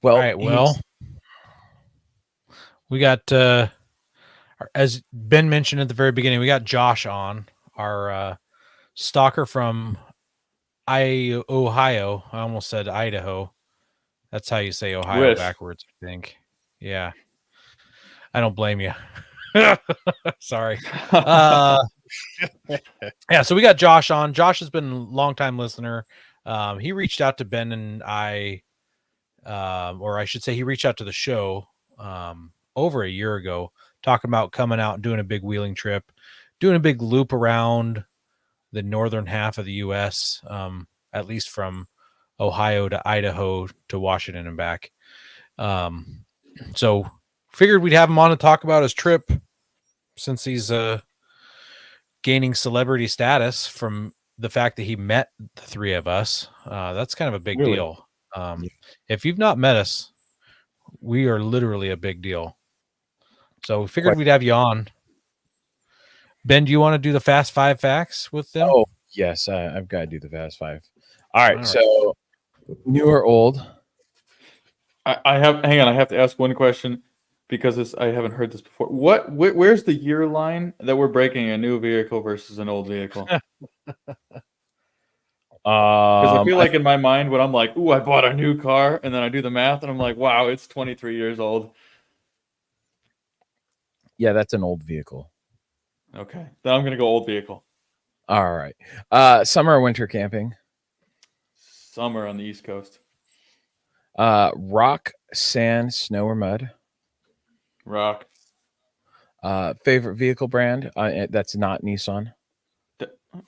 Well, All right, well, we got as Ben mentioned at the very beginning, we got Josh on, our stalker from Ohio. I almost said Idaho. That's how you say Ohio backwards, I think. Yeah. I don't blame you. Sorry. Yeah, so we got Josh on. Josh has been a longtime listener. He reached out to Ben and I, or I should say he reached out to the show over a year ago, talking about coming out and doing a big wheeling trip, doing a big loop around the northern half of the U.S., at least from Ohio to Idaho to Washington and back. So figured we'd have him on to talk about his trip since he's gaining celebrity status from the fact that he met the three of us. That's kind of a big deal. If you've not met us, we are literally a big deal. So we figured we'd have you on. Ben, do you want to do the Fast 5 facts with them? Oh, yes, I've got to do the Fast 5. All right, so new or old? I have to ask one question because I haven't heard this before. Where's the year line that we're breaking a new vehicle versus an old vehicle? Because I feel like in my mind when I'm like, ooh, I bought a new car, and then I do the math and I'm like, wow, it's 23 years old. Yeah, that's an old vehicle. Okay, then I'm gonna go old vehicle. All right. Summer or winter camping? Summer on the East Coast. Rock, sand, snow, or mud? Rock. Favorite vehicle brand? That's not Nissan.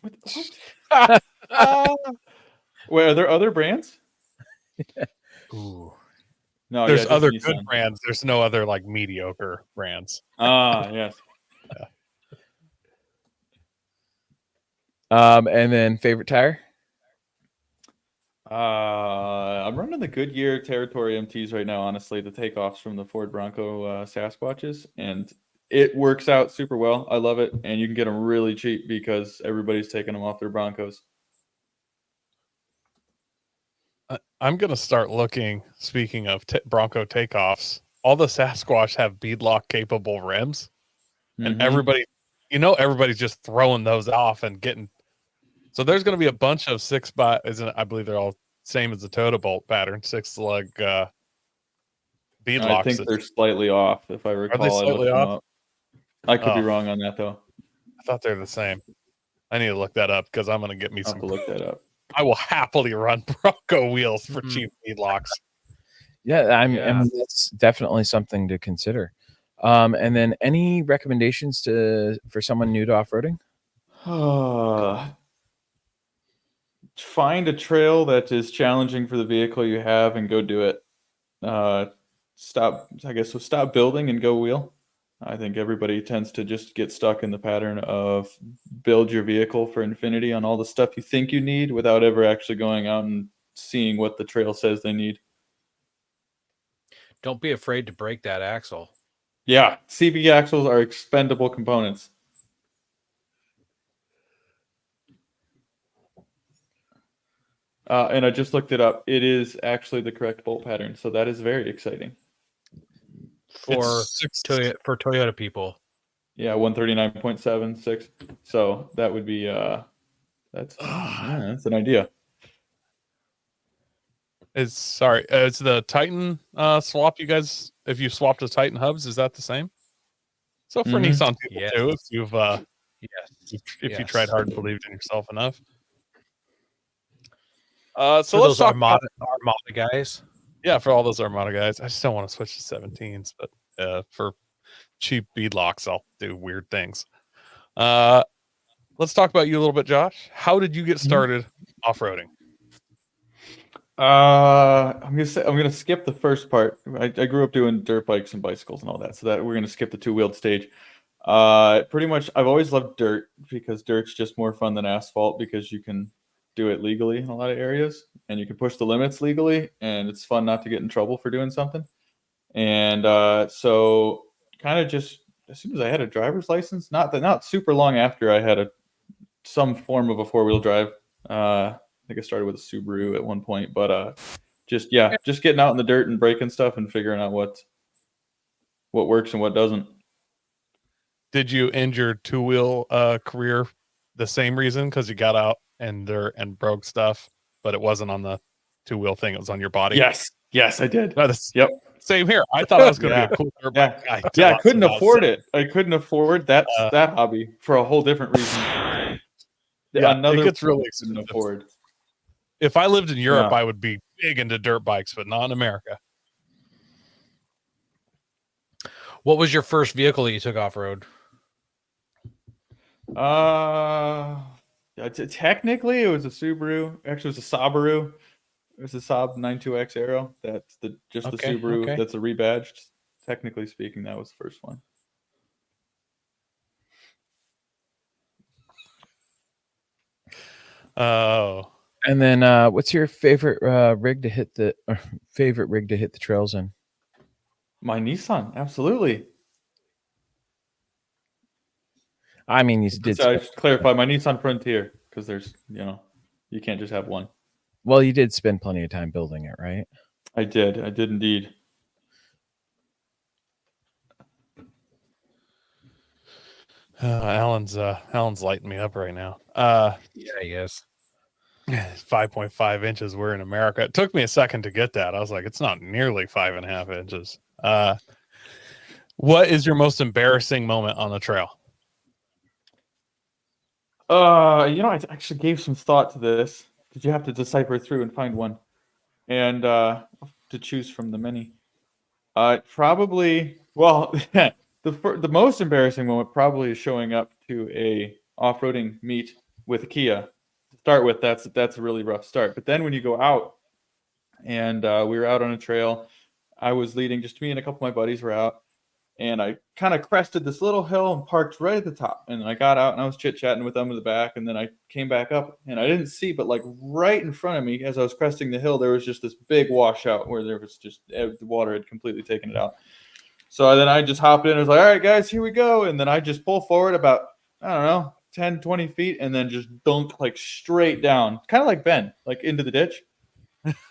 What? Wait, are there other brands? Ooh. No, there's other Nissan. good brands. There's no other like mediocre brands. Yes. And then favorite tire? I'm running the Goodyear Territory MTs right now, honestly, the takeoffs from the Ford Bronco Sasquatches, and it works out super well. I love it, and you can get them really cheap because everybody's taking them off their Broncos. I'm going to start looking, speaking of Bronco takeoffs, all the Sasquatch have beadlock capable rims, and everybody's just throwing those off and getting. So there's going to be a bunch of 6x, I believe they're all same as the Total Bolt pattern, 6-lug beadlocks. I think they're slightly off, if I recall. Are they slightly off? I could be wrong on that, though. I thought they're the same. I need to look that up because I'm going to get me I'll some. have to look that up. I will happily run Bronco wheels for cheap beadlocks. Yeah, I mean, that's definitely something to consider. And then any recommendations for someone new to off-roading? Find a trail that is challenging for the vehicle you have and go do it. Stop building and go wheel. I think everybody tends to just get stuck in the pattern of build your vehicle for infinity on all the stuff you think you need without ever actually going out and seeing what the trail says they need. Don't be afraid to break that axle. Yeah, CV axles are expendable components. And I just looked it up. It is actually the correct bolt pattern, so that is very exciting. For Toyota people. Yeah, 139.76. So that would be that's an idea. It's the Titan swap. You guys, if you swapped to Titan hubs, is that the same? So for Nissan people too, if you've if you tried hard and believed in yourself enough. So let's talk Armada guys. Yeah, for all those Armada guys. I just don't want to switch to 17s, but for cheap beadlocks, I'll do weird things. Let's talk about you a little bit, Josh. How did you get started off-roading? I'm gonna skip the first part. I grew up doing dirt bikes and bicycles and all that, so that we're gonna skip the two-wheeled stage. Pretty much, I've always loved dirt because dirt's just more fun than asphalt because you can do it legally in a lot of areas and you can push the limits legally, and it's fun not to get in trouble for doing something. And so kind of just as soon as I had a driver's license, not super long after I had some form of a four-wheel drive. I think I started with a Subaru at one point, but just getting out in the dirt and breaking stuff and figuring out what works and what doesn't. Did you end your two-wheel career the same reason, because you got out and broke stuff, but it wasn't on the two-wheel thing, it was on your body? Yes, I did. Yep. Same here. I thought I was going to be a cool dirt bike guy. Yeah, I couldn't afford it. I couldn't afford that hobby for a whole different reason. Yeah, it gets really expensive. Afford. If I lived in Europe, I would be big into dirt bikes, but not in America. What was your first vehicle that you took off-road? Technically, it was a Subaru. Actually, it was a Subaru. It was a Saab 92X Aero. That's the Subaru. Okay. That's a rebadged. Technically speaking, that was the first one. Oh. And then, what's your favorite rig to hit the trails in? My Nissan, absolutely. I mean, you did. I should clarify my Nissan Frontier because there's, you can't just have one. Well, you did spend plenty of time building it, right? I did indeed. Alan's lighting me up right now. Yeah, he is. 5.5 inches. We're in America. It took me a second to get that. I was like, it's not nearly 5.5 inches. What is your most embarrassing moment on the trail? I actually gave some thought to this. Did you have to decipher through and find one, and to choose from the many? Probably. Well, the most embarrassing moment probably is showing up to a off-roading meet with a Kia. To start with, that's a really rough start. But then when you go out, and we were out on a trail, I was leading. Just me and a couple of my buddies were out, And I kind of crested this little hill and parked right at the top. And I got out and I was chit-chatting with them in the back. And then I came back up and I didn't see, but like right in front of me as I was cresting the hill, there was just this big washout where there was just the water had completely taken it out. So then I just hopped in and was like, all right, guys, here we go. And then I just pull forward about, I don't know, 10, 20 feet and then just dunked like straight down, kind of like Ben, like into the ditch.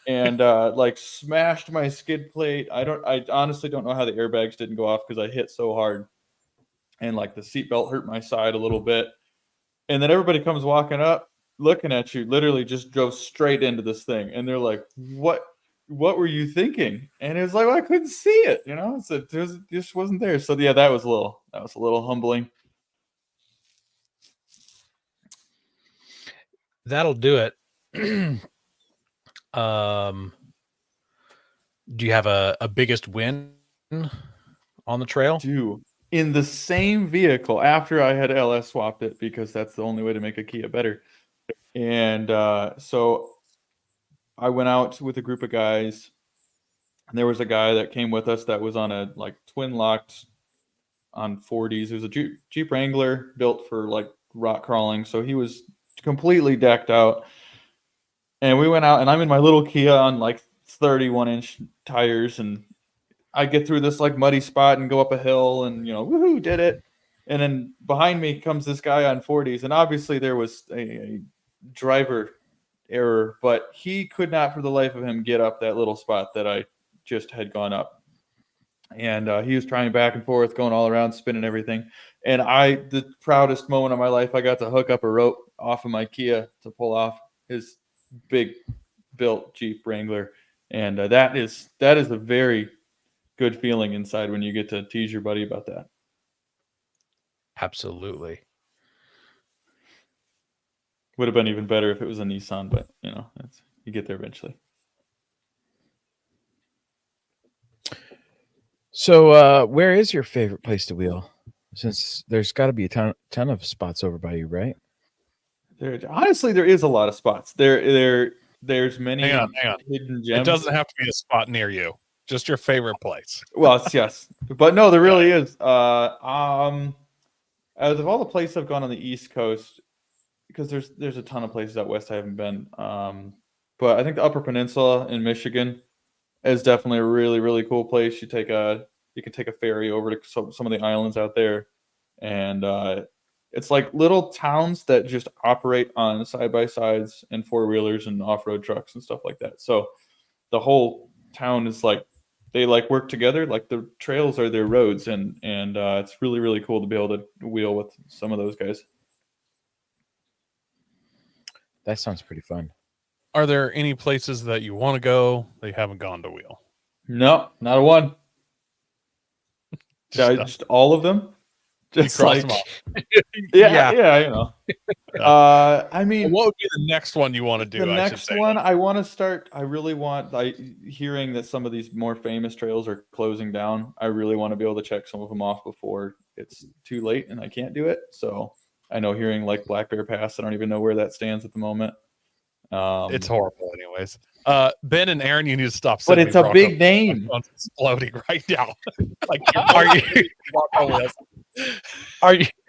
And like smashed my skid plate. I honestly don't know how the airbags didn't go off because I hit so hard. And like the seatbelt hurt my side a little bit. And then everybody comes walking up, looking at you, literally just drove straight into this thing. And they're like, what were you thinking? And it was like, well, I couldn't see it, you know? So it just wasn't there. So yeah, that was a little humbling. That'll do it. Do you have a biggest win on the trail? In the same vehicle after I had LS swapped it, because that's the only way to make a Kia better. And so I went out with a group of guys, and there was a guy that came with us that was on a like twin locked on 40s. It was a Jeep Wrangler built for like rock crawling. So he was completely decked out. And we went out, and I'm in my little Kia on like 31-inch tires, and I get through this like muddy spot and go up a hill, and woohoo, did it. And then behind me comes this guy on 40s, and obviously there was a driver error, but he could not for the life of him get up that little spot that I just had gone up. And he was trying back and forth, going all around, spinning everything. And the proudest moment of my life, I got to hook up a rope off of my Kia to pull off his big built Jeep Wrangler. And that is a very good feeling inside when you get to tease your buddy about that. Absolutely. Would have been even better if it was a Nissan, but you get there eventually. So where is your favorite place to wheel? Since there's got to be a ton of spots over by you, right? Honestly, there is a lot of spots. There's many hang on. hidden gems. It doesn't have to be a spot near you. Just your favorite place. Well, yes. But no, there really is. Out of all the places I've gone on the East Coast, because there's a ton of places out west I haven't been. But I think the Upper Peninsula in Michigan is definitely a really, really cool place. You can take a ferry over to some of the islands out there, and it's like little towns that just operate on side-by-sides and four-wheelers and off-road trucks and stuff like that. So the whole town is like, they like work together. Like the trails are their roads, and it's really, really cool to be able to wheel with some of those guys. That sounds pretty fun. Are there any places that you want to go that you haven't gone to wheel? No, not a one. Just all of them. Just like, yeah. I mean, what would be the next one you want to do? The next one I want to start. I really want, hearing that some of these more famous trails are closing down. I really want to be able to check some of them off before it's too late and I can't do it. So I know hearing like Black Bear Pass, I don't even know where that stands at the moment. It's horrible, anyways. Ben and Aaron, you need to stop. But it's a big name. It's exploding right now. Like,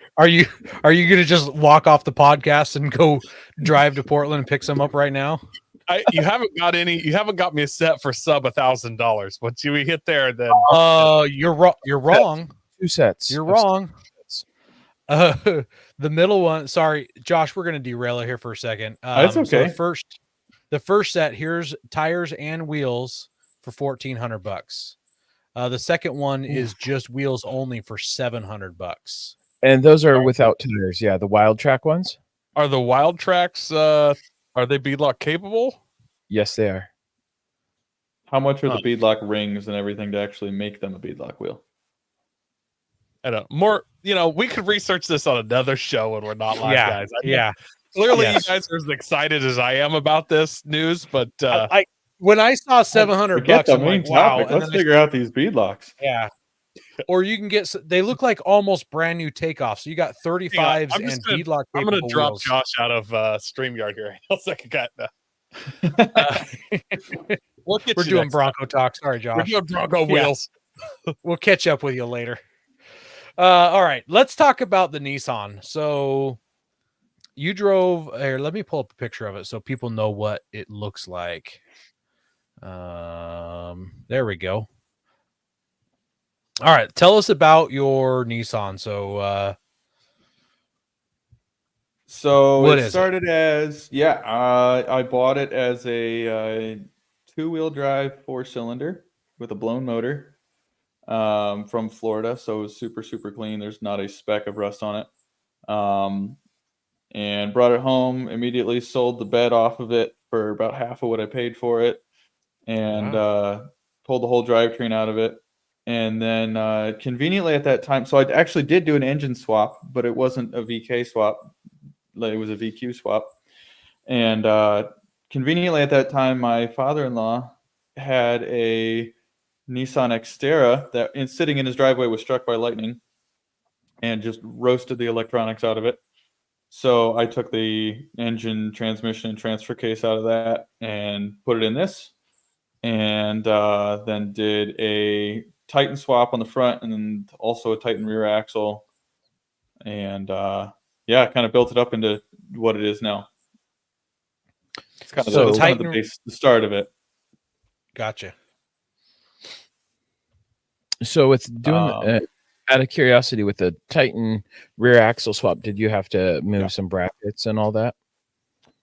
are you gonna just walk off the podcast and go drive to Portland and pick some up right now? You haven't got me a set for sub $1,000. Once you hit there, then you're wrong. 2 sets. You're wrong. The middle one. Sorry, Josh. We're gonna derail it here for a second. That's okay. So the first set, here's tires and wheels for $1,400. The second one is just wheels only for $700. And those are without tires. Yeah, the Wild Track ones. Are the Wild Tracks? Are they beadlock capable? Yes, they are. How much are the beadlock rings and everything to actually make them a beadlock wheel? I don't more. We could research this on another show when we're not live, guys. Clearly, you guys are as excited as I am about this news, but when I saw $700, I'm like, wow. Let's figure out these beadlocks. Yeah. Or you can get, they look like almost brand new takeoffs. So you got 35s and beadlock. I'm going to drop wheels. Josh out of StreamYard here. We're doing Bronco talk. Sorry, Josh. We're doing Bronco wheels. We'll catch up with you later. All right, let's talk about the Nissan. So you drove here. Let me pull up a picture of it so people know what it looks like. There we go. All right, tell us about your Nissan. So What it is it? started as I bought it as a 2-wheel drive 4-cylinder with a blown motor from Florida. So it was super, super clean. There's not a speck of rust on it. And brought it home, immediately sold the bed off of it for about half of what I paid for it, and pulled the whole drivetrain out of it. And then conveniently at that time, so I actually did do an engine swap, but it wasn't a VK swap. It was a VQ swap. And conveniently at that time, my father-in-law had a Nissan Xterra that sitting in his driveway was struck by lightning and just roasted the electronics out of it. So I took the engine, transmission, and transfer case out of that and put it in this, and then did a Titan swap on the front and then also a Titan rear axle, and kind of built it up into what it is now. It's kind of the start of it. Gotcha. So with doing out of curiosity, with the Titan rear axle swap, did you have to move some brackets and all that?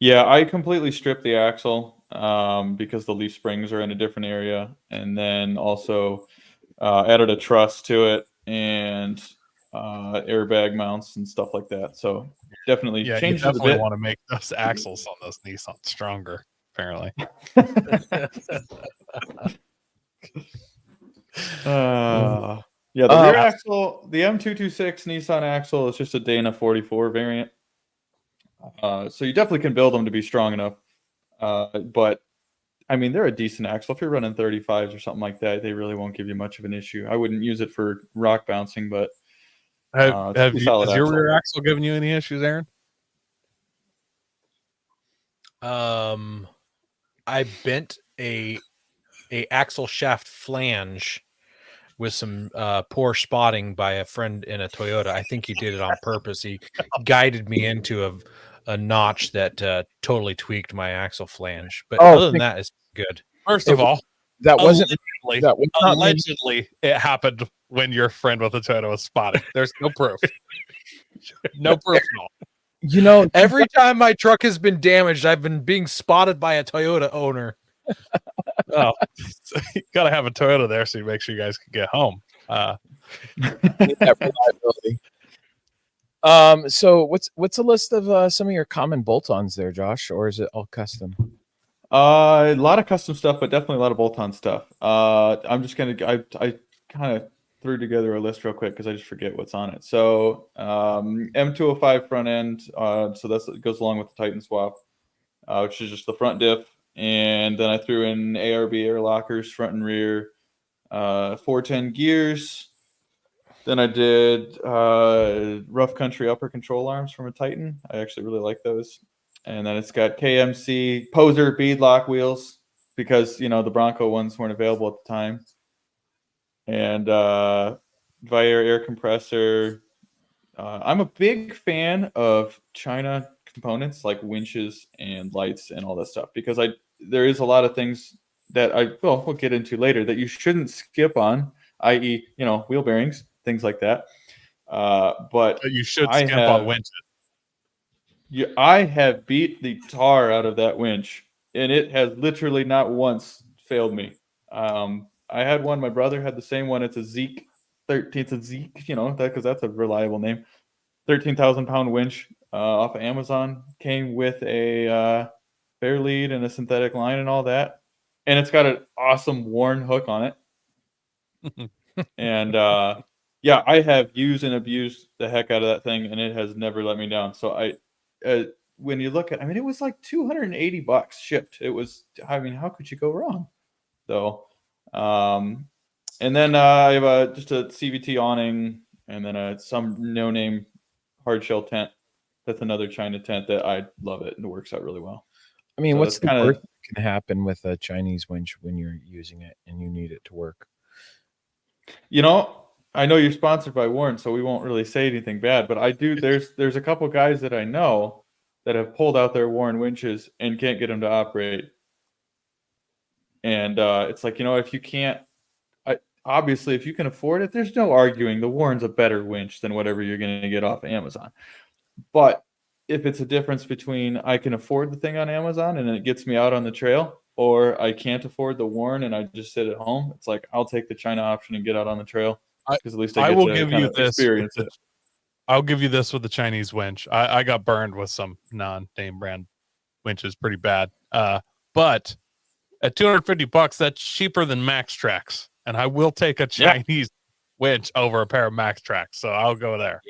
Yeah, I completely stripped the axle because the leaf springs are in a different area, and then also added a truss to it and airbag mounts and stuff like that. So definitely changed you it a bit. Want to make those axles on those Nissan stronger, apparently. The rear axle, the M226 Nissan axle is just a Dana 44 variant. So you definitely can build them to be strong enough. But I mean, they're a decent axle. If you're running 35s or something like that, they really won't give you much of an issue. I wouldn't use it for rock bouncing, but has your rear axle given you any issues, Aaron? I bent a axle shaft flange with some poor spotting by a friend in a Toyota. I think he did it on purpose. He guided me into a notch that totally tweaked my axle flange. But other than that, it's good. First of all, that wasn't allegedly it happened when your friend with the Toyota was spotted. There's no proof. No proof at all. You know, every time my truck has been damaged, I've been being spotted by a Toyota owner. Oh, so you gotta have a Toyota there so you make sure you guys can get home. So what's a list of some of your common bolt-ons there, Josh, or is it all custom? A lot of custom stuff, but definitely a lot of bolt-on stuff. I'm just gonna I kind of threw together a list real quick because I just forget what's on it. So M205 front end, so it goes along with the Titan swap, which is just the front diff. And then I threw in ARB air lockers, front and rear, 410 gears. Then I did rough country upper control arms from a Titan. I actually really like those. And then it's got KMC poser bead lock wheels because, the Bronco ones weren't available at the time. And Viair air compressor. I'm a big fan of China components like winches and lights and all that stuff because there is a lot of things that we'll get into later that you shouldn't skip on, i.e., wheel bearings, things like that. But you should skip on winches. I have beat the tar out of that winch, and it has literally not once failed me. I had one. My brother had the same one. It's a Zeke 13. It's a Zeke, because that's a reliable name. 13,000 pound winch off of Amazon. Came with a bare lead and a synthetic line and all that, and it's got an awesome worn hook on it. And I have used and abused the heck out of that thing, and it has never let me down. So when you look at, it was like $280 shipped. It was, how could you go wrong? So, and then I have just a CVT awning, and then some no-name hard shell tent. That's another China tent that I love it, and it works out really well. What's the worst that can happen with a Chinese winch when you're using it and you need it to work? You know, I know you're sponsored by Warren, so we won't really say anything bad. But I do. There's a couple guys that I know that have pulled out their Warren winches and can't get them to operate. And it's like, if you can't, obviously, if you can afford it, there's no arguing. The Warren's a better winch than whatever you're going to get off Amazon. But if it's a difference between I can afford the thing on Amazon and it gets me out on the trail, or I can't afford the Warren and I just sit at home, it's like I'll take the China option and get out on the trail because at least I get will to give kind you of this. experience it. I'll give you this with the Chinese winch. I got burned with some non-name brand winches pretty bad. But at $250, that's cheaper than Max Tracks, and I will take a Chinese winch over a pair of Max Tracks. So I'll go there.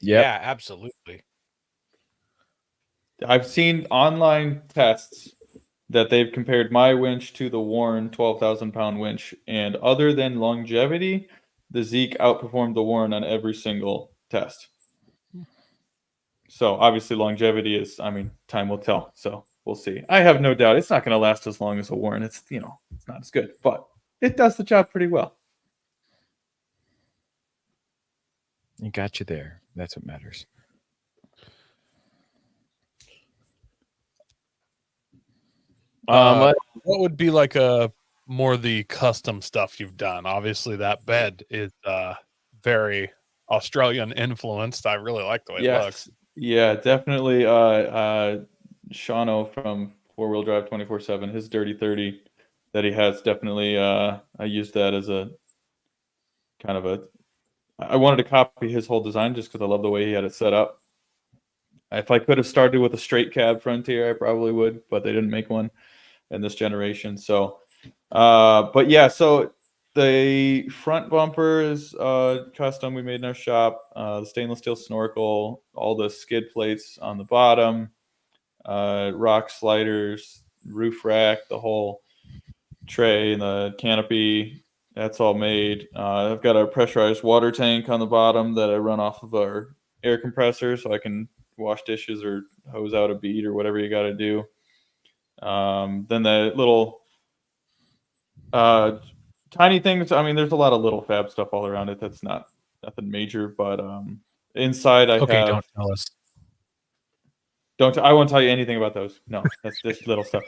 Yeah, absolutely. I've seen online tests that they've compared my winch to the Warren 12,000 pound winch, and other than longevity, the Zeke outperformed the Warren on every single test. So obviously longevity is, time will tell. So we'll see. I have no doubt it's not going to last as long as a Warren. It's, it's not as good, but it does the job pretty well. It got you there. That's what matters. What would be like more the custom stuff you've done? Obviously, that bed is very Australian influenced. I really like the way it looks. Yeah, definitely. Shano from 4-Wheel Drive 24/7, his Dirty 30 that he has, definitely. I used that as a kind of I wanted to copy his whole design just because I love the way he had it set up. If I could have started with a straight cab Frontier, I probably would, but they didn't make one in this generation. So, but yeah, so the front bumper is custom. We made in our shop. The stainless steel snorkel, all the skid plates on the bottom, rock sliders, roof rack, the whole tray and the canopy. That's all made. I've got a pressurized water tank on the bottom that I run off of our air compressor so I can wash dishes or hose out a bead or whatever you got to do. Then the little tiny things. There's a lot of little fab stuff all around it. That's nothing major, but inside I have. Don't tell us. I won't tell you anything about those. No, that's just little stuff.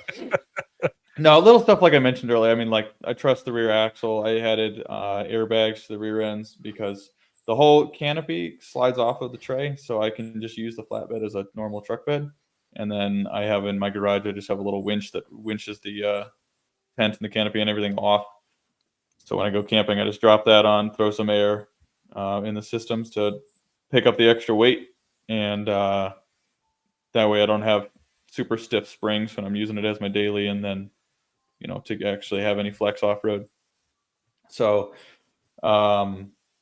No, little stuff like I mentioned earlier. Like I trust the rear axle. I added airbags to the rear ends because the whole canopy slides off of the tray, so I can just use the flatbed as a normal truck bed. And then I have in my garage, I just have a little winch that winches the tent and the canopy and everything off. So when I go camping, I just drop that on, throw some air in the systems to pick up the extra weight, and that way I don't have super stiff springs when I'm using it as my daily, and then to actually have any flex off road. So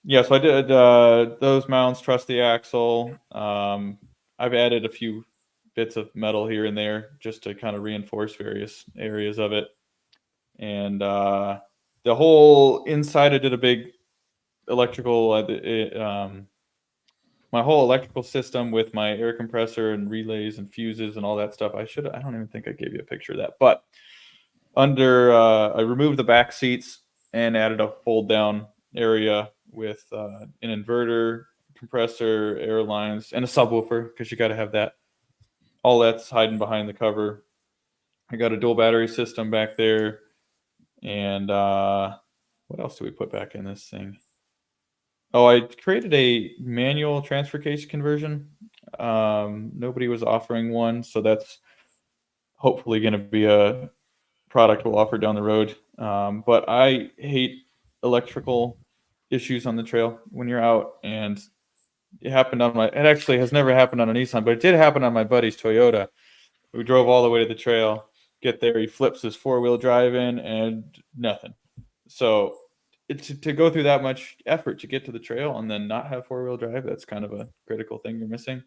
yeah, so I did those mounts, truss the axle. I've added a few bits of metal here and there just to kind of reinforce various areas of it. And the whole inside, I did a big electrical, my whole electrical system with my air compressor and relays and fuses and all that stuff. I don't even think I gave you a picture of that, but I removed the back seats and added a fold down area with an inverter, compressor, air lines, and a subwoofer because you got to have that. All that's hiding behind the cover. I got a dual battery system back there. And what else do we put back in this thing? Oh, I created a manual transfer case conversion. Nobody was offering one, so that's hopefully going to be a product we'll offer down the road. But I hate electrical issues on the trail when you're out, and it actually has never happened on a Nissan, but it did happen on my buddy's Toyota. We drove all the way to the trail, get there, he flips his 4-wheel drive in and nothing. So to go through that much effort to get to the trail and then not have 4-wheel drive, that's kind of a critical thing you're missing.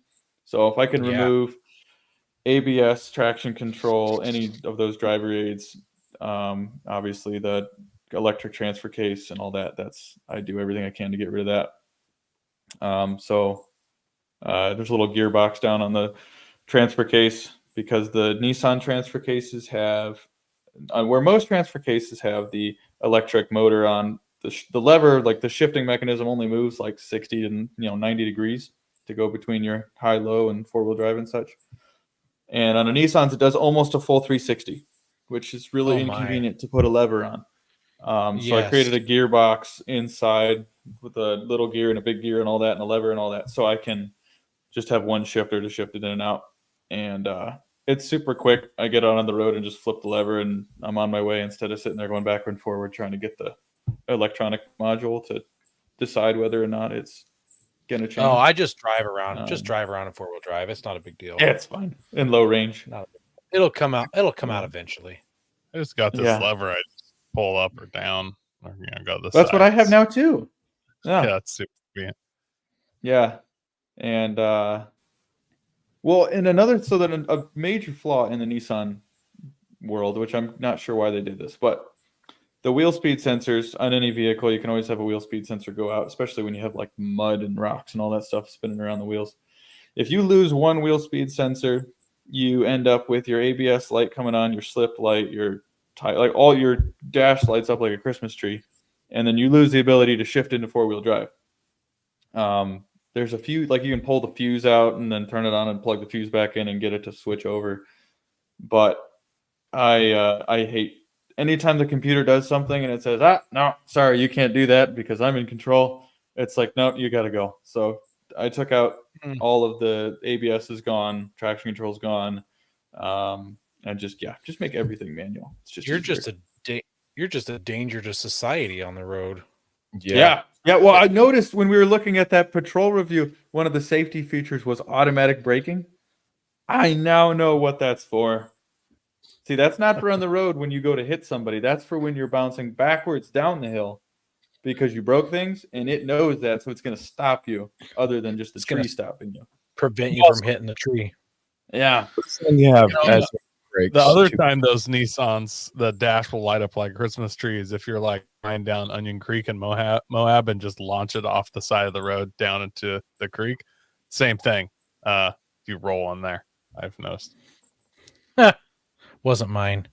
So if I can remove ABS, traction control, any of those driver aids, obviously the electric transfer case and all that, I do everything I can to get rid of that. So there's a little gearbox down on the transfer case because the Nissan transfer cases have, where most transfer cases have the electric motor on the lever, like the shifting mechanism, only moves like 60 and 90 degrees to go between your high, low, and 4-wheel drive and such. And on a Nissan's, it does almost a full 360, which is really inconvenient to put a lever on. So I created a gearbox inside with a little gear and a big gear and all that, and a lever and all that, so I can just have one shifter to shift it in and out. And it's super quick. I get out on the road and just flip the lever, and I'm on my way instead of sitting there going backward and forward trying to get the electronic module to decide whether or not it's gonna change. Oh, I just drive around. Just drive around in 4-wheel drive. It's not a big deal. Yeah, it's fine. In low range. It'll come out. It'll come out eventually. I just got this lever. I just pull up or down. Or, go this. That's what I have now too. Yeah, that's super convenient. Yeah, and well, and a major flaw in the Nissan world, which I'm not sure why they did this, but the wheel speed sensors on any vehicle, you can always have a wheel speed sensor go out, especially when you have like mud and rocks and all that stuff spinning around the wheels. If you lose one wheel speed sensor, you end up with your ABS light coming on, your slip light, your like all your dash lights up like a Christmas tree, and then you lose the ability to shift into 4-wheel drive. There's a few, like you can pull the fuse out and then turn it on and plug the fuse back in and get it to switch over. But I hate anytime the computer does something and it says, no, sorry, you can't do that because I'm in control. It's like, no, you got to go. So I took out all of the ABS is gone, traction control is gone, and just make everything manual. It's just you're just a danger to society on the road. Yeah. Well, I noticed when we were looking at that patrol review, one of the safety features was automatic braking. I now know what that's for. See, that's not for on the road when you go to hit somebody. That's for when you're bouncing backwards down the hill because you broke things, and it knows that, so it's going to stop you other than just the tree stopping you. Prevent you from hitting the tree. Yeah. And you have the other time those Nissans, the dash will light up like Christmas trees if you're like riding down Onion Creek in Moab and just launch it off the side of the road down into the creek. Same thing. You roll on there, I've noticed. Wasn't mine.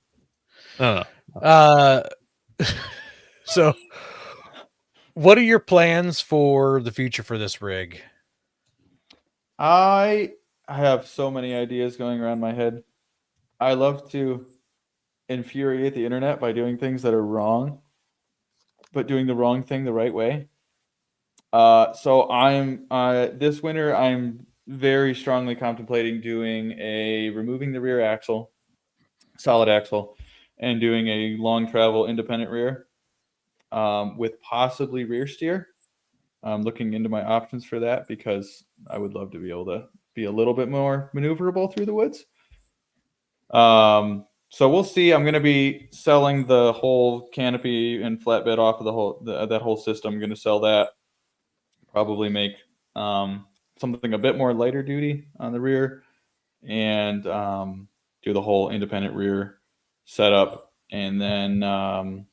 No. So what are your plans for the future for this rig? I have so many ideas going around my head. I love to infuriate the internet by doing things that are wrong, but doing the wrong thing the right way. So I'm this winter I'm very strongly contemplating removing the rear axle, solid axle, and doing a long travel independent rear with possibly rear steer. I'm looking into my options for that because I would love to be able to be a little bit more maneuverable through the woods. So we'll see. I'm going to be selling the whole canopy and flatbed off of that whole system. I'm going to sell that. Probably make something a bit more lighter duty on the rear, and do the whole independent rear setup, and then I'll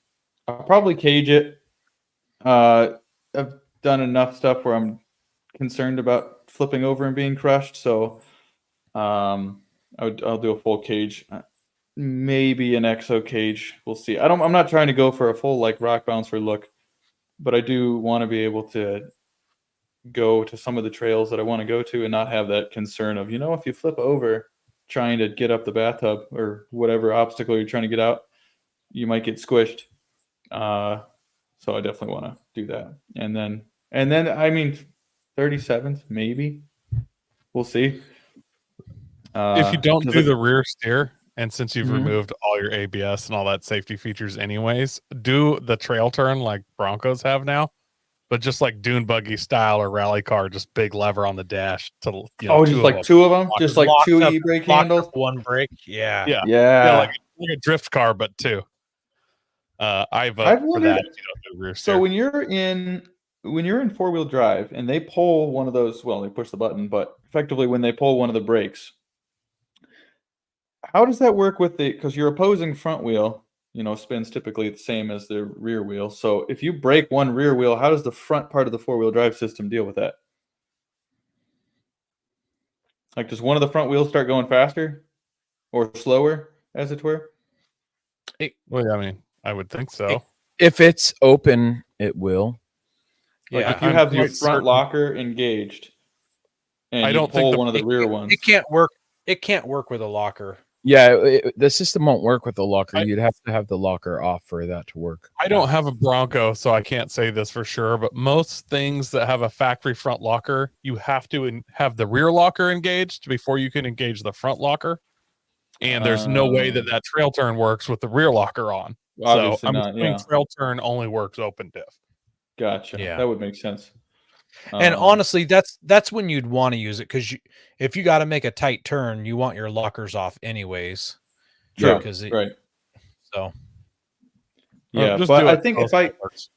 probably cage it. I've done enough stuff where I'm concerned about flipping over and being crushed, so I'll do a full cage, maybe an exo cage. We'll see. I'm not trying to go for a full like rock bouncer look, but I do want to be able to go to some of the trails that I want to go to and not have that concern of, if you flip over trying to get up the bathtub or whatever obstacle you're trying to get out, you might get squished. So I definitely want to do that. And then I mean 37s maybe. We'll see. If you don't do the rear steer, and since you've removed all your ABS and all that safety features anyways, do the trail turn like Broncos have now, but just like dune buggy style or rally car, just big lever on the dash to just like two of them, just like two e-brake handles, one brake. Yeah. Like a drift car, but two. I vote for that if you don't do rear steer. So when you're in 4-wheel drive and they pull one of those, well, they push the button, but effectively when they pull one of the brakes, how does that work with because your opposing front wheel, spins typically the same as the rear wheel. So if you break one rear wheel, how does the front part of the 4-wheel drive system deal with that? Like, does one of the front wheels start going faster or slower, as it were? Well, I mean, I would think so. If it's open it will. Like Yeah, if you I'm have your quite front certain- locker engaged, and I you don't think pull the- one of the rear ones. it can't work. It can't work with a locker. Yeah, the system won't work with the locker. I- You'd have to have the locker off for that to work. I don't have a Bronco, so I can't say this for sure, but most things that have a factory front locker, you have to have the rear locker engaged before you can engage the front locker. And there's no way that that trail turn works with the rear locker on. Obviously so I'm not, assuming yeah. trail turn only works open diff. Gotcha. Yeah. That would make sense. And honestly, that's when you'd want to use it, because if you got to make a tight turn, you want your lockers off anyways. True. Because Right. So Yeah, Just but do I it. think Those works.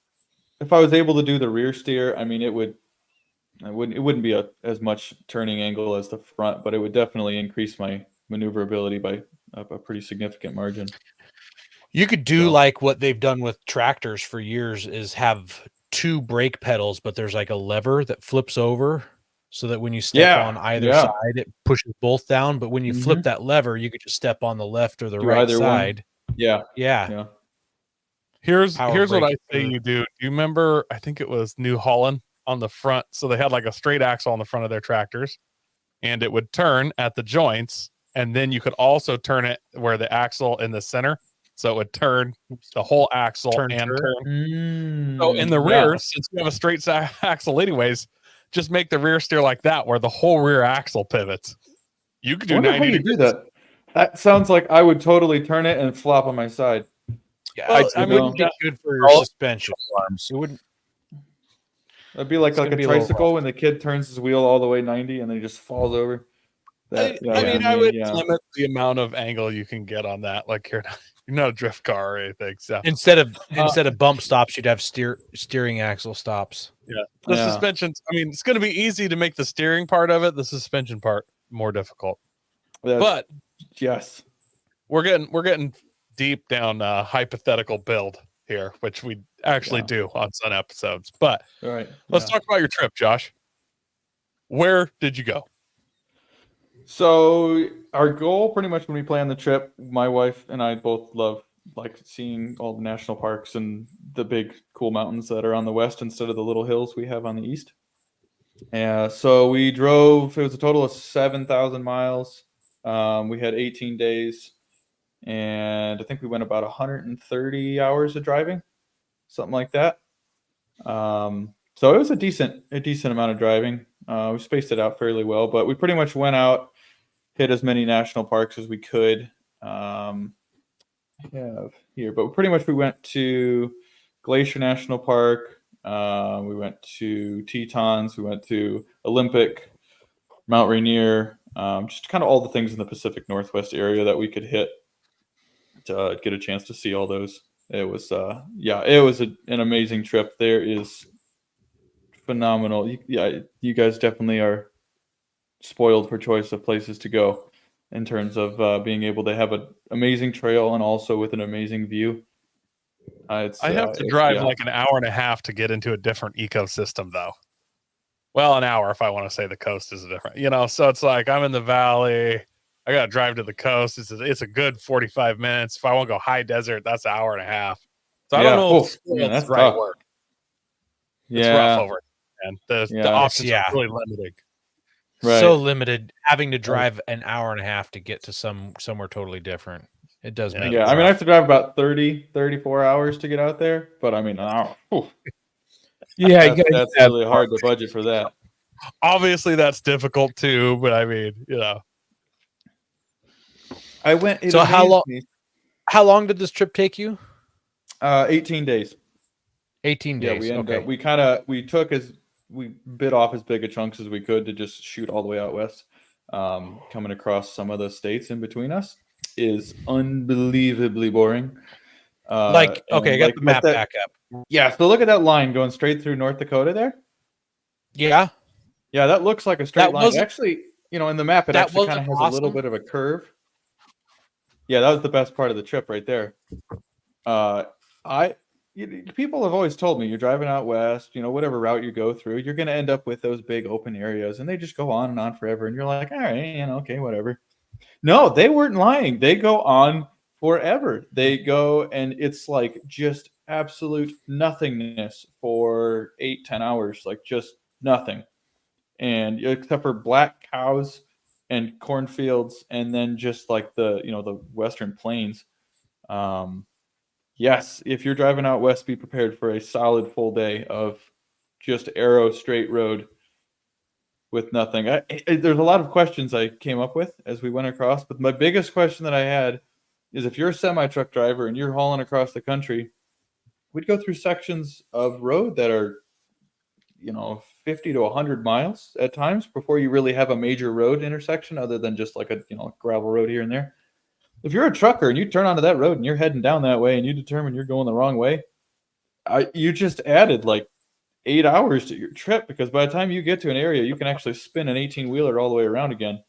if I was able to do the rear steer, I mean, it wouldn't be as much turning angle as the front, but it would definitely increase my maneuverability by a pretty significant margin. you could do So- like what they've done with tractors for years, is have two brake pedals, but there's like a lever that flips over so that when you step Yeah, on either yeah. side, it pushes both down. But when you flip that lever, you could just step on the left or the Do right either one. side. Yeah. Yeah. Yeah. Here's Power what I brake say or- you do. Do you remember? I think it was New Holland on the front. So they had like a straight axle on the front of their tractors, and it would turn at the joints, and then you could also turn it where the axle in the center, so it would turn the whole axle Turn. So in the rear, since you have a straight axle anyways, just make the rear steer like that, where the whole rear axle pivots. You could I do wonder how 90 you do degrees. that. That sounds like I would totally turn it and flop on my side. Yeah, Well, I I wouldn't mean, be good for your all- suspension. It wouldn't. That'd be like It's a gonna be a little tricycle when the kid turns his wheel all the way 90 and then he just falls over. I would would yeah. limit the amount of angle you can get on that. Like you're not a drift car or anything. So Instead of bump stops, you'd have steering axle stops. the Yeah. suspensions. I mean, it's going to be easy to make the steering part of it. The suspension part more difficult. But yes. we're getting deep down hypothetical build here, which we actually do on some episodes. But All right. let's talk about your trip, Josh. Where did you go? So our goal, pretty much when we planned the trip, my wife and I both love like seeing all the national parks and the big cool mountains that are on the west instead of the little hills we have on the east. So we drove. It was a total of 7,000 miles. We had 18 days, and I think we went about 130 hours of driving, something like that. So it was a decent amount of driving. We spaced it out fairly well, but we pretty much went out, hit as many national parks as we could. But pretty much we went to Glacier National Park. We went to Tetons. We went to Olympic, Mount Rainier. Just kind of all the things in the Pacific Northwest area that we could hit to get a chance to see all those. It was an amazing trip. There is phenomenal. You guys definitely are spoiled for choice of places to go in terms of being able to have an amazing trail and also with an amazing view. I have to drive like an hour and a half to get into a different ecosystem, though. Well, an hour if I want to say the coast is different, so it's like I'm in the valley. I got to drive to the coast. It's a good 45 minutes. If I want to go high desert, that's an hour and a half. So I don't know if that's the right tough. word. Yeah. It's rough over there, and the options Yeah. are really limiting. Right. So limited, having to drive an hour and a half to get to somewhere totally different. It does make it Yeah, I mean, I rough. have to drive about 34 hours to get out there, but I mean, Yeah, that's really hard to budget for that. Obviously, that's difficult too, but I mean, I went. So how long did this trip take you? 18 days. 18 days. Yeah, we bit off as big a chunks as we could to just shoot all the way out west. Coming across some of the states in between us is unbelievably boring. I got the map back up. Yeah, so look at that line going straight through North Dakota there. Yeah. Yeah, that looks like a straight line. Actually, in the map, it that actually kind of has a little bit of a curve. Yeah, that was the best part of the trip right there. People have always told me you're driving out west, whatever route you go through, you're going to end up with those big open areas, and they just go on and on forever. And you're like, all right, okay, whatever. No, they weren't lying. They go on forever. They go, and it's like just absolute nothingness for 8-10 hours, like just nothing. And except for black cows and cornfields, and then just like the western plains. Yes, if you're driving out west, be prepared for a solid full day of just arrow straight road with nothing. There's a lot of questions I came up with as we went across, but my biggest question that I had is, if you're a semi-truck driver and you're hauling across the country, we'd go through sections of road that are 50 to 100 miles at times before you really have a major road intersection, other than just like a gravel road here and there. If you're a trucker and you turn onto that road and you're heading down that way and you determine you're going the wrong way, you just added like 8 hours to your trip, because by the time you get to an area, you can actually spin an 18-wheeler all the way around again.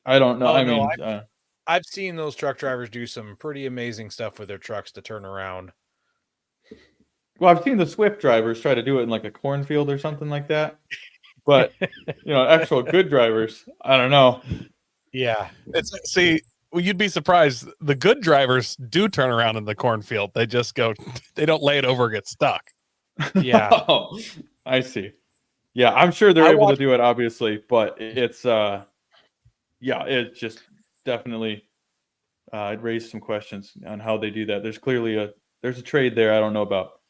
I don't know. I've seen those truck drivers do some pretty amazing stuff with their trucks to turn around. Well, I've seen the Swift drivers try to do it in like a cornfield or something like that. But, actual good drivers, I don't know. Yeah. You'd be surprised. The good drivers do turn around in the cornfield. They just go, they don't lay it over, get stuck. Yeah. Oh, I see. Yeah, I'm sure they're able to do it, obviously, but it's, it just definitely it raised some questions on how they do that. There's clearly there's a trade there I don't know about.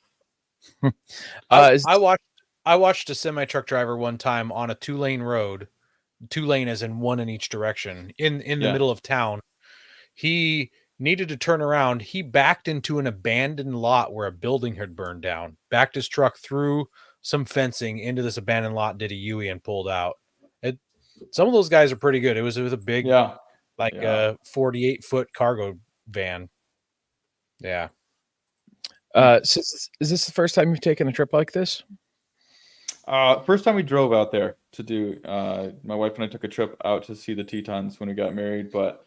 I watched a semi truck driver one time on a 2-lane road, 2-lane as in one in each direction, in the middle of town. He needed to turn around. He backed into an abandoned lot where a building had burned down, backed his truck through some fencing into this abandoned lot, did a U-turn and pulled out. Some of those guys are pretty good. It was a big, 48-foot cargo van. Yeah. So is this the first time you've taken a trip like this? First time we drove out there to do, my wife and I took a trip out to see the Tetons when we got married, but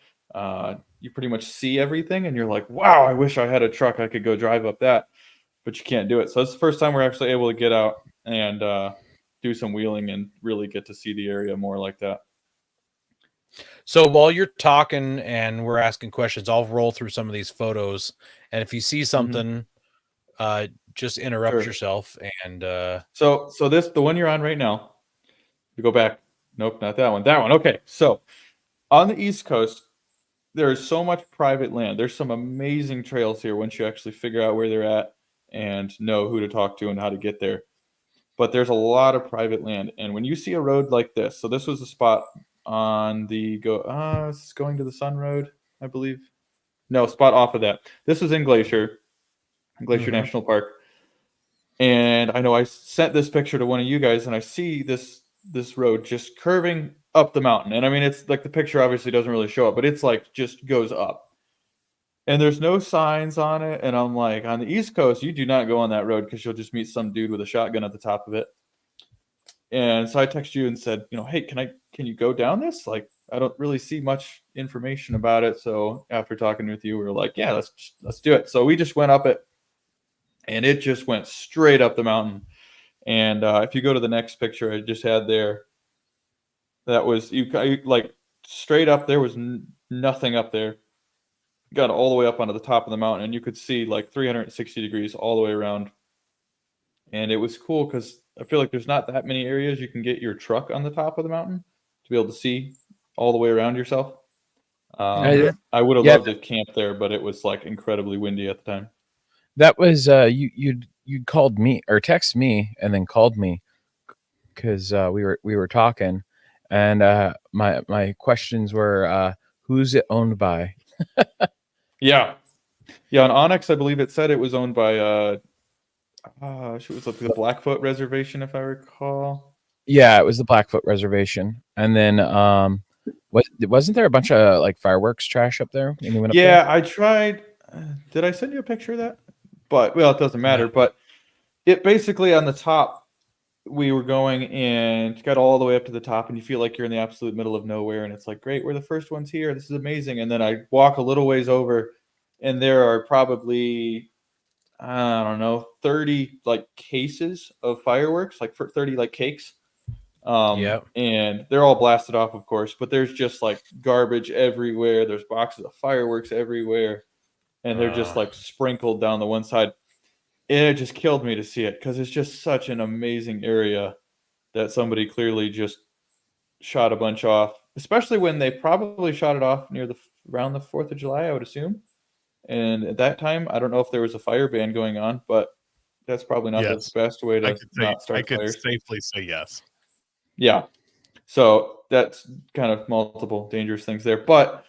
you pretty much see everything and you're like, wow, I wish I had a truck. I could go drive up that, but you can't do it. So it's the first time we're actually able to get out and do some wheeling and really get to see the area more like that. So while you're talking and we're asking questions, I'll roll through some of these photos. And if you see something, just interrupt yourself. And so the one you're on right now, you go back. Nope, not that one. That one. Okay. So on the East Coast, there is so much private land. There's some amazing trails here once you actually figure out where they're at and know who to talk to and how to get there. But there's a lot of private land. And when you see a road like this, so this was a spot on the going to the Sun Road, I believe. No, spot off of that. This was in Glacier National Park. And I know I sent this picture to one of you guys, and I see this road just curving up the mountain. And I mean, it's like the picture obviously doesn't really show it, but it's like just goes up. And there's no signs on it. And I'm like, on the East Coast, you do not go on that road because you'll just meet some dude with a shotgun at the top of it. And so I texted you and said, hey, can you go down this? Like, I don't really see much information about it. So after talking with you, we were like, yeah, let's do it. So we just went up it, and it just went straight up the mountain. And if you go to the next picture I just had there, that was you like straight up. There was nothing up there. Got all the way up onto the top of the mountain, and you could see like 360 degrees all the way around. And it was cool because I feel like there's not that many areas you can get your truck on the top of the mountain to be able to see all the way around yourself. I would have loved to camp there, but it was like incredibly windy at the time. That was you'd called me or text me and then called me because we were talking, and my questions were who's it owned by? Yeah. On Onyx, I believe it said it was owned by it was like the Blackfoot Reservation, if I recall. Yeah, it was the Blackfoot Reservation, and then wasn't there a bunch of like fireworks trash up there when you went up there? I tried. Did I send you a picture of that? But it doesn't matter. No. But it basically on the top, we were going and got all the way up to the top, and you feel like you're in the absolute middle of nowhere, and it's like, great, we're the first ones here. This is amazing. And then I walk a little ways over, and there are probably, I don't know, 30 like cases of fireworks, like 30 like cakes. And they're all blasted off, of course, but there's just like garbage everywhere. There's boxes of fireworks everywhere, and they're just like sprinkled down the one side. it just killed me to see it because it's just such an amazing area that somebody clearly just shot a bunch off, especially when they probably shot it off around the 4th of July, I would assume. And at that time, I don't know if there was a fire ban going on, but that's probably not the Yes. best way I to could say not I start could fires. safely say yes. Yeah. So that's kind of multiple dangerous things there. But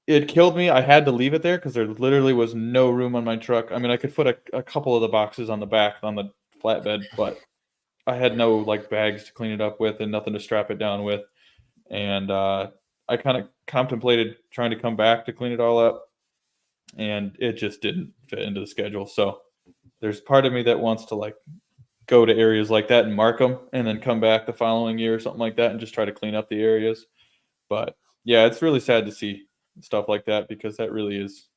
it killed me. I had to leave it there because there literally was no room on my truck. I mean, I could put a couple of the boxes on the back on the flatbed, but I had no like bags to clean it up with and nothing to strap it down with. And I kind of contemplated trying to come back to clean it all up, and it just didn't fit into the schedule. So there's part of me that wants to like go to areas like that and mark them and then come back the following year or something like that and just try to clean up the areas. But yeah, it's really sad to see stuff like that because that really is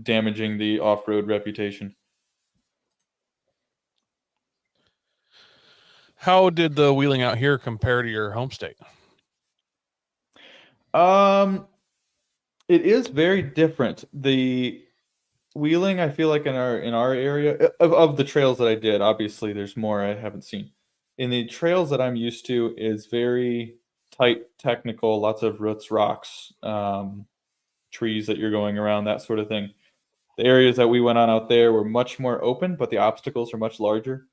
damaging the off-road reputation. How did the wheeling out here compare to your home state? It is very different. The wheeling, I feel like in our area of the trails that I did, obviously there's more I haven't seen. In the trails that I'm used to is very tight, technical, lots of roots, rocks, trees that you're going around, that sort of thing. The areas that we went on out there were much more open, but the obstacles are much larger.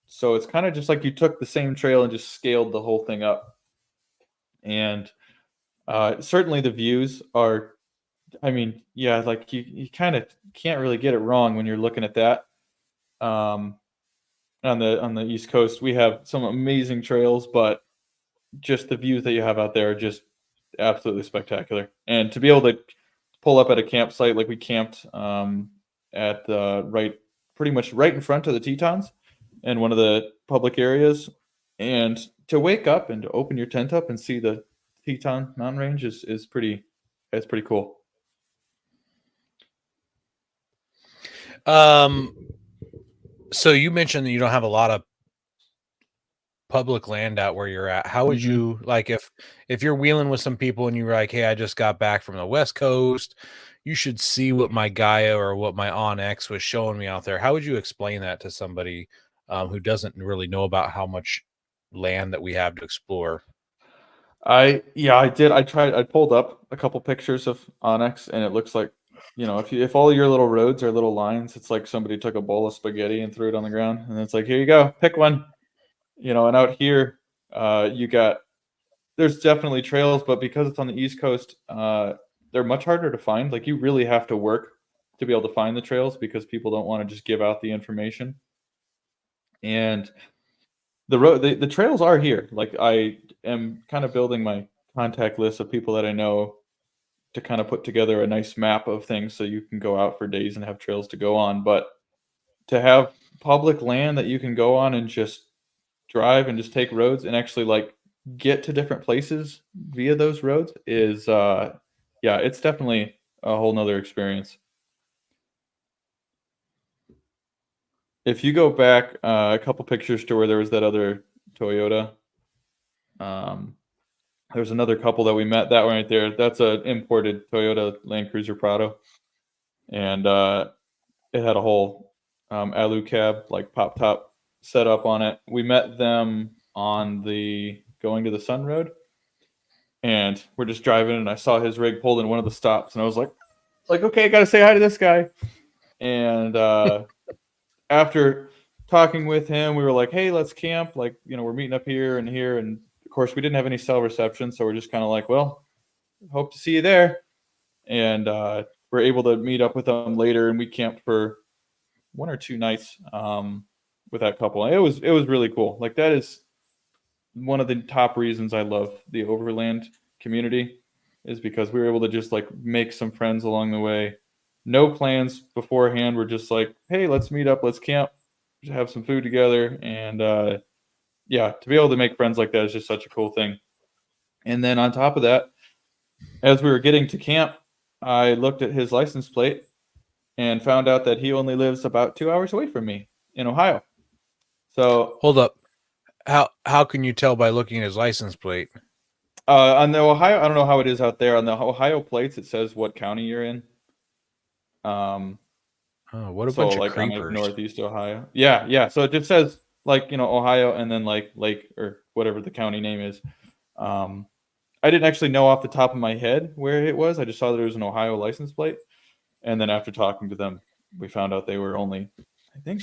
So it's kind of just like you took the same trail and just scaled the whole thing up. And certainly the views are, I mean, yeah, like you kind of can't really get it wrong when you're looking at that. Um, on the East Coast, we have some amazing trails, but just the views that you have out there are just absolutely spectacular. And to be able to pull up at a campsite like we camped at pretty much right in front of the Tetons in one of the public areas, and to wake up and to open your tent up and see the Teton mountain range is pretty. It's pretty cool. So you mentioned that you don't have a lot of public land out where you're at. How would you like if you're wheeling with some people and you were like, hey, I just got back from the West Coast, you should see what my Gaia or what my OnX was showing me out there. How would you explain that to somebody who doesn't really know about how much land that we have to explore? I did. I pulled up a couple pictures of Onyx, and it looks like, if all your little roads are little lines, it's like somebody took a bowl of spaghetti and threw it on the ground, and it's like, here you go, pick one. And out here, there's definitely trails, but because it's on the East Coast, they're much harder to find. Like you really have to work to be able to find the trails because people don't want to just give out the information. And the trails are here. Like I am kind of building my contact list of people that I know to kind of put together a nice map of things so you can go out for days and have trails to go on. But to have public land that you can go on and just drive and just take roads and actually like get to different places via those roads is it's definitely a whole nother experience. If you go back a couple pictures to where there was that other Toyota, there's another couple that we met. That one right there, that's an imported Toyota Land Cruiser Prado, and it had a whole alu cab like pop top set up on it. We met them on the going to the Sun Road, and we're just driving, and I saw his rig pulled in one of the stops, and I was like okay, I gotta say hi to this guy. And after talking with him, we were like, hey, let's camp. Like, we're meeting up here. And of course, we didn't have any cell reception. So we're just kind of like, well, hope to see you there. And we're able to meet up with them later. And we camped for 1 or 2 nights with that couple. And it was really cool. Like, that is one of the top reasons I love the overland community is because we were able to just like make some friends along the way. No plans beforehand. We're just like, hey, let's meet up, let's camp, have some food together. And to be able to make friends like that is just such a cool thing. And then on top of that, as we were getting to camp, I looked at his license plate and found out that he only lives about 2 hours away from me in Ohio. So hold up. How can you tell by looking at his license plate? On the Ohio, I don't know how it is out there. On the Ohio plates, it says what county you're in. Oh, what a So bunch of like I'm like creepers. northeast Ohio. Yeah. So it just says like, Ohio and then like Lake or whatever the county name is. I didn't actually know off the top of my head where it was. I just saw that it was an Ohio license plate. And then after talking to them, we found out they were only, I think,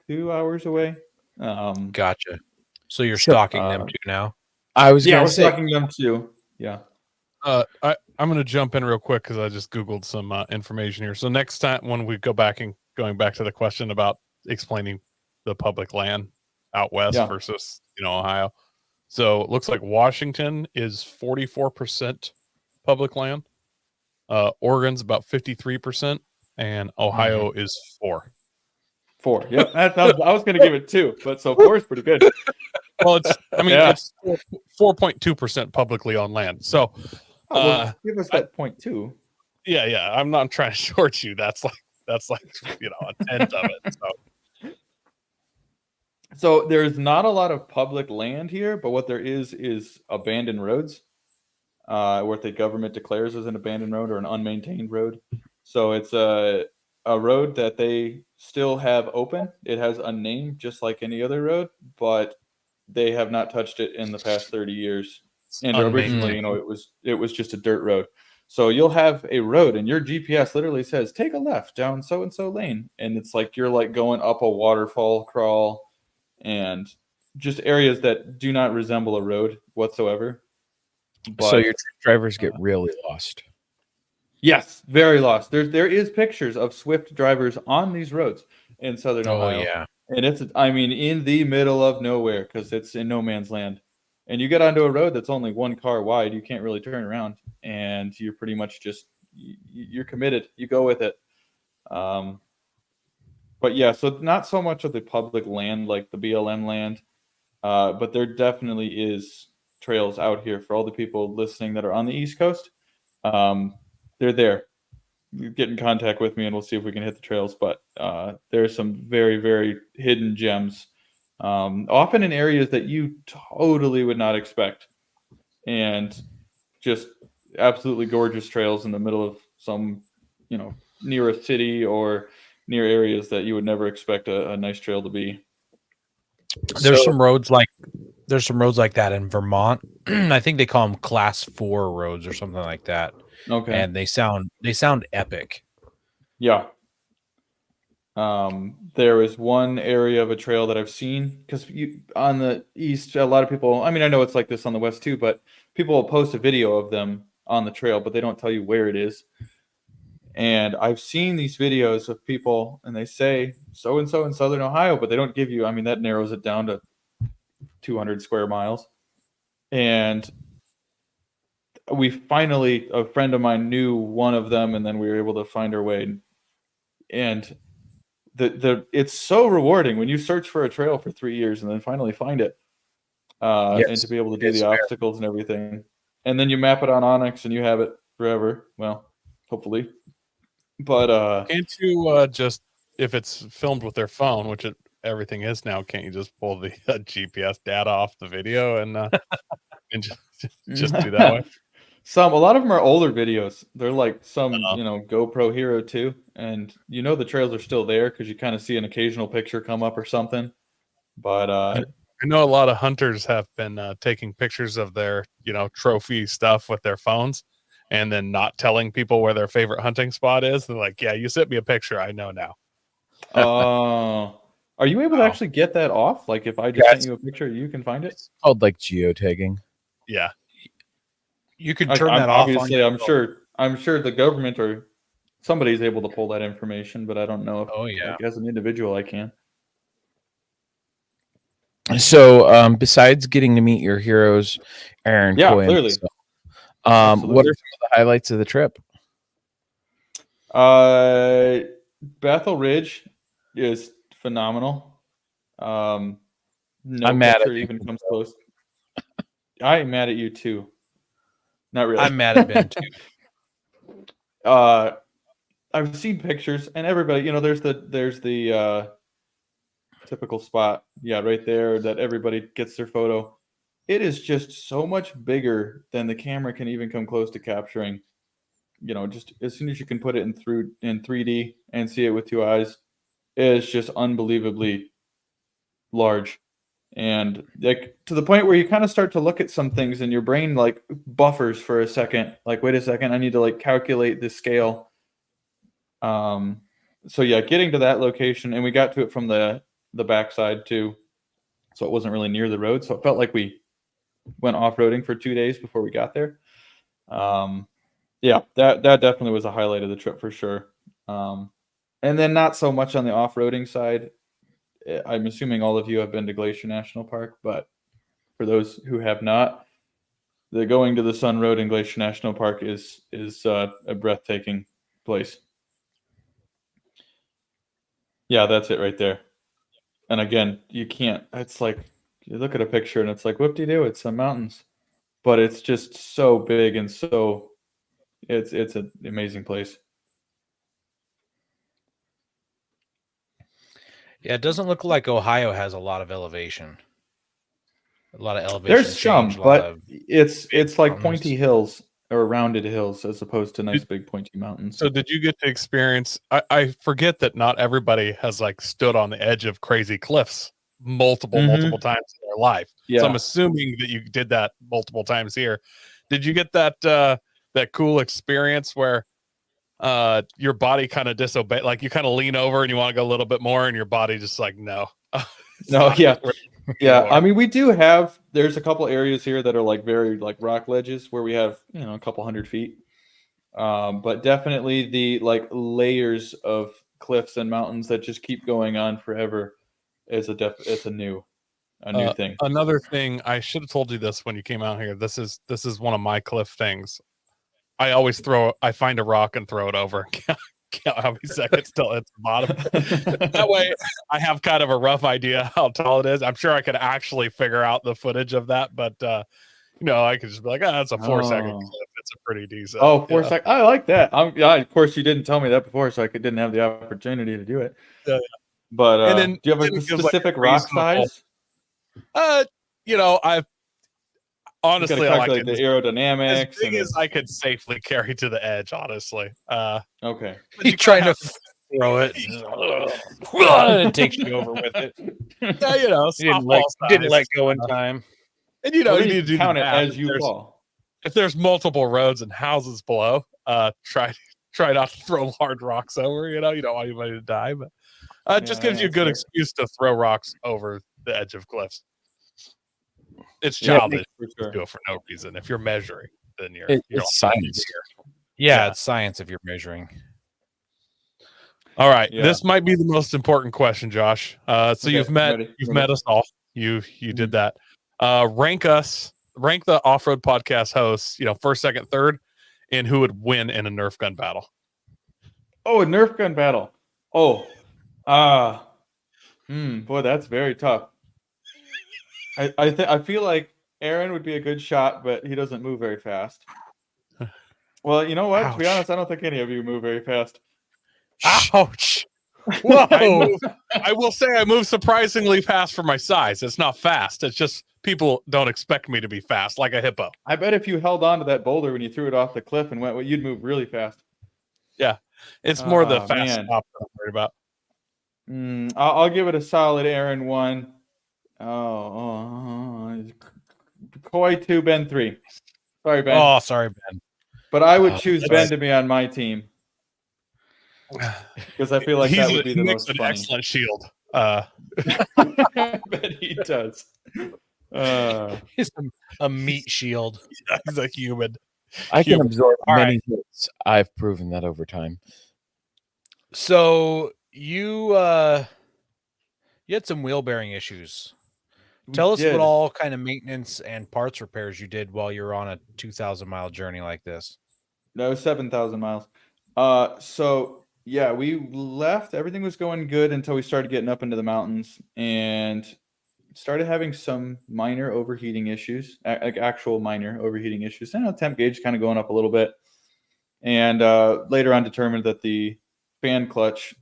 2 hours away. Gotcha. So you're So, stalking them too now? I was Yeah, gonna we're say, stalking them too. Yeah. I'm going to jump in real quick because I just Googled some information here. So next time when we go back and going back to the question about explaining the public land out west Yeah. versus, Ohio. So it looks like Washington is 44% public land. Oregon's about 53%, and Ohio is 4%. 4. Yep. I was going to give it 2, but so 4 is pretty good. Well, it's Yeah. it's 4.2% publicly on land. So Oh, well, give us that point 2. yeah. I'm not trying to short you. That's like a tenth of it. So there's not a lot of public land here, but what there is abandoned roads, what the government declares as an abandoned road or an unmaintained road. So it's a road that they still have open. It has a name just like any other road, but they have not touched it in the past 30 years. And originally, it was just a dirt road. So you'll have a road and your GPS literally says, take a left down so-and-so lane. And it's like you're like going up a waterfall crawl and just areas that do not resemble a road whatsoever. But, so your drivers get really lost. yes, very lost. There is pictures of Swift drivers on these roads in Southern Ohio. Yeah. And it's, in the middle of nowhere because it's in no man's land. And you get onto a road that's only one car wide, you can't really turn around, and you're pretty much just you're committed. You go with it. But yeah, so not so much of the public land like the BLM land, but there definitely is trails out here for all the people listening that are on the East Coast. They're there. Get in contact with me and we'll see if we can hit the trails. But there's some very, very hidden gems, often in areas that you totally would not expect, and just absolutely gorgeous trails in the middle of some, near a city or near areas that you would never expect a nice trail to be. There's some roads like that in Vermont. I think they call them class 4 roads or something like that. Okay. And they sound epic. Yeah. There is one area of a trail that I've seen because on the east, a lot of people, I know it's like this on the west too, but people will post a video of them on the trail, but they don't tell you where it is. And I've seen these videos of people and they say so-and-so in Southern Ohio, but they don't give you, that narrows it down to 200 square miles. And we finally, a friend of mine knew one of them, and then we were able to find our way. And it's so rewarding when you search for a trail for 3 years and then finally find it, and to be able to do the obstacles and everything. And then you map it on Onyx and you have it forever. Well, hopefully. But Can't you just, if it's filmed with their phone, which everything is now, can't you just pull the GPS data off the video and just do that way? A lot of them are older videos. They're like some, GoPro Hero 2, and the trails are still there because you kind of see an occasional picture come up or something. But I know a lot of hunters have been taking pictures of their, trophy stuff with their phones, and then not telling people where their favorite hunting spot is. They're like, "Yeah, you sent me a picture. I know now." Are you able to actually get that off? Like, if I just sent you a picture, you can find it? It's called like geotagging. Yeah. You could turn that off. Obviously, I'm sure the government or somebody's able to pull that information, but I don't know if, like, as an individual, I can. So, besides getting to meet your heroes, Aaron, Coy, clearly. what are some of the highlights of the trip? Bethel Ridge is phenomenal. No I'm mad picture at even comes close. I'm mad at you too. Not really. I'm mad at Ben too. I've seen pictures, and everybody, there's the typical spot, right there, that everybody gets their photo. It is just so much bigger than the camera can even come close to capturing. just as soon as you can put it in 3D and see it with 2 eyes, it's just unbelievably large. And like to the point where you kind of start to look at some things and your brain like buffers for a second, like, wait a second, I need to like calculate the scale. So yeah, getting to that location, and we got to it from the backside too, so it wasn't really near the road, so it felt like we went off-roading for 2 days before we got there. Yeah, that definitely was a highlight of the trip for sure. And then not so much on the off-roading side. I'm assuming all of you have been to Glacier National Park, but for those who have not, the going to the Sun Road in Glacier National Park is a breathtaking place. Yeah, that's it right there. And again, you can't. It's like you look at a picture and it's like, whoop-de-doo, it's some mountains, but it's just so big and so it's an amazing place. Yeah, it doesn't look like Ohio has a lot of elevation. A lot of elevation There's some, change. A lot but of it's like mountains. pointy hills or rounded hills as opposed to nice big pointy mountains. So did you get to experience? I forget that not everybody has like stood on the edge of crazy cliffs multiple times in their life. Yeah. So I'm assuming that you did that multiple times here. Did you get that that cool experience where your body kind of disobey, like you kind of lean over and you want to go a little bit more and your body just like no. No, yeah. Yeah, anymore. I mean, we do have, there's a couple areas here that are like very like rock ledges where we have, a couple hundred feet. But definitely the like layers of cliffs and mountains that just keep going on forever is it's a new thing. Another thing, I should have told you this when you came out here. This is one of my cliff things. I always I find a rock and throw it over. Count how many seconds till it's the bottom. That way I have kind of a rough idea how tall it is. I'm sure I could actually figure out the footage of that, but I could just be like, that's a 4-second clip. It's a pretty decent. Oh, 4 seconds. I like that. Of course you didn't tell me that before, so I didn't have the opportunity to do it. Yeah. But And then, do you have a specific rock size? I've honestly, you I like calculate it the aerodynamics. as big as I could safely carry to the edge, honestly. Okay. You trying to throw it. It takes you over with it. Yeah, didn't let go in time. And you need to do count it math. as you fall. If there's multiple roads and houses below, try not to throw hard rocks over. You don't want anybody to die, but it just gives you a good excuse to throw rocks over the edge of cliffs. It's childish to do it for no reason. If you're measuring, then it's science. Yeah, it's science if you're measuring. All right, this might be the most important question, Josh. So you've met us all. You did that. Rank the Off-Road Podcast hosts. First, second, third, and who would win in a Nerf gun battle? Oh, a Nerf gun battle. Oh, boy, that's very tough. I feel like Aaron would be a good shot, but he doesn't move very fast. Well, you know what? To be honest, I don't think any of you move very fast. Ouch! Whoa! I will say I move surprisingly fast for my size. It's not fast. It's just people don't expect me to be fast, like a hippo. I bet if you held on to that boulder when you threw it off the cliff and went, you'd move really fast. Yeah, it's more the fast stop that I'm worried about. I'll give it a solid Aaron 1. Koi 2, Ben 3. Sorry, Ben. Oh, sorry, Ben. But I would choose Ben to be on my team because I feel like that would be the most funny. Excellent shield. I bet he does. He's a meat shield. He's a human. I can absorb many hits. I've proven that over time. So you had some wheel bearing issues. Tell us what all kind of maintenance and parts repairs you did while you were on a 2,000-mile journey like this. No, 7,000 miles. So yeah, we left. Everything was going good until we started getting up into the mountains and started having some minor overheating issues, like actual minor overheating issues. Temp gauge kind of going up a little bit. And later on determined that the fan clutch,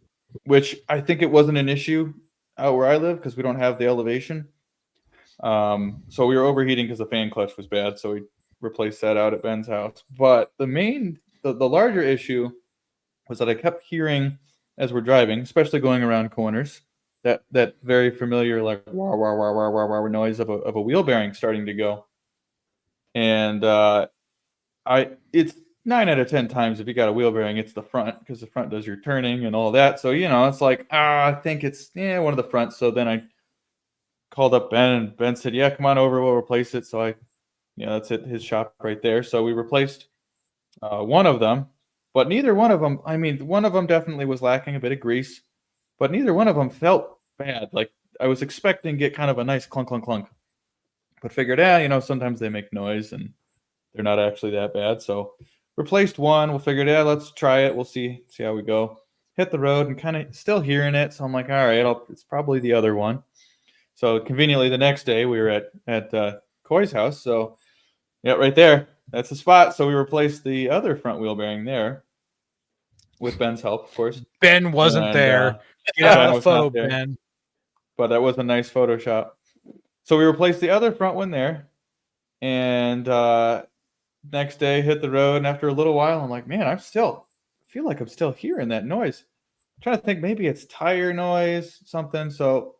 which I think it wasn't an issue out where I live because we don't have the elevation. So we were overheating because the fan clutch was bad. So we replaced that out at Ben's house. But the main the larger issue was that I kept hearing as we're driving, especially going around corners, that very familiar like wah wah wah wah wah wah noise of a wheel bearing starting to go. And it's 9 out of 10 times if you got a wheel bearing, it's the front, because the front does your turning and all that. So it's like I think it's one of the fronts. So then I called up Ben, and Ben said, "Yeah, come on over, we'll replace it." So that's at his shop right there. So we replaced one of them, but neither one of them. I mean, one of them definitely was lacking a bit of grease, but neither one of them felt bad. Like I was expecting to get kind of a nice clunk clunk clunk, but figured, sometimes they make noise and they're not actually that bad. So replaced one. We'll figure, let's try it. We'll see how we go. Hit the road and kind of still hearing it. So I'm like, all right, it's probably the other one. So conveniently, the next day we were at Coy's house. So yeah, right there, that's the spot. So we replaced the other front wheel bearing there with Ben's help, of course. Ben wasn't And, there. Get Ben out of was the not photo, there. Ben. But that was a nice Photoshop. So we replaced the other front one there, and next day hit the road. And after a little while, I'm like, man, I feel like I'm still hearing that noise. I'm trying to think, maybe it's tire noise, something. So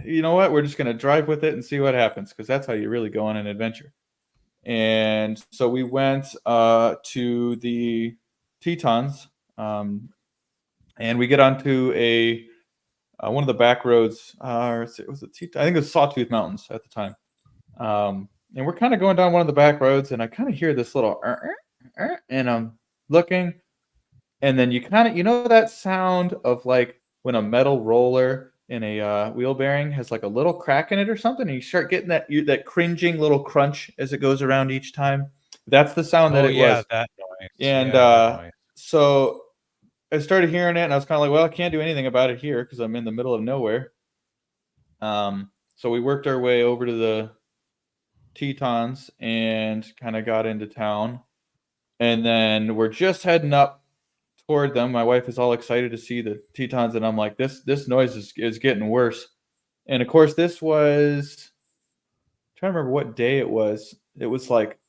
you know what? We're just gonna drive with it and see what happens, because that's how you really go on an adventure. And so we went to the Tetons, and we get onto one of the back roads. Was it I think it was Sawtooth Mountains at the time. And we're kind of going down one of the back roads, and I kind of hear this little, and I'm looking, and then you kind of, that sound of like when a metal roller in a wheel bearing has like a little crack in it or something, and you start getting that cringing little crunch as it goes around each time. That's the sound that it was. That noise. And that noise. So I started hearing it, and I was kind of like, well, I can't do anything about it here because I'm in the middle of nowhere. So we worked our way over to the Tetons and kind of got into town. And then we're just heading up toward them. My wife is all excited to see the Tetons, and I'm like, this noise is getting worse. And of course, this was, I'm trying to remember what day it was. It was like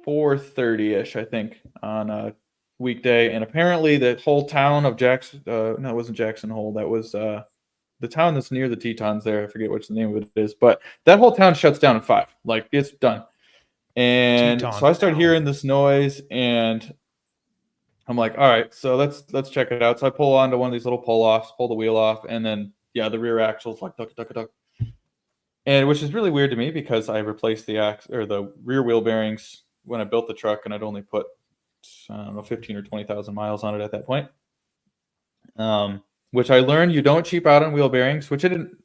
4:30ish, I think, on a weekday. And apparently the whole town of Jackson, no, it wasn't Jackson Hole. That was the town that's near the Tetons there. I forget which the name of it is, but that whole town shuts down at 5. Like, it's done. And Teton so I started town. hearing this noise, and I'm like, all right, so let's check it out. So I pull onto one of these little pull-offs, pull the wheel off, and then the rear axle's like duck duck duck. And which is really weird to me because I replaced the rear wheel bearings when I built the truck, and I'd only put, I don't know, 15 or 20,000 miles on it at that point. Which I learned you don't cheap out on wheel bearings, which I didn't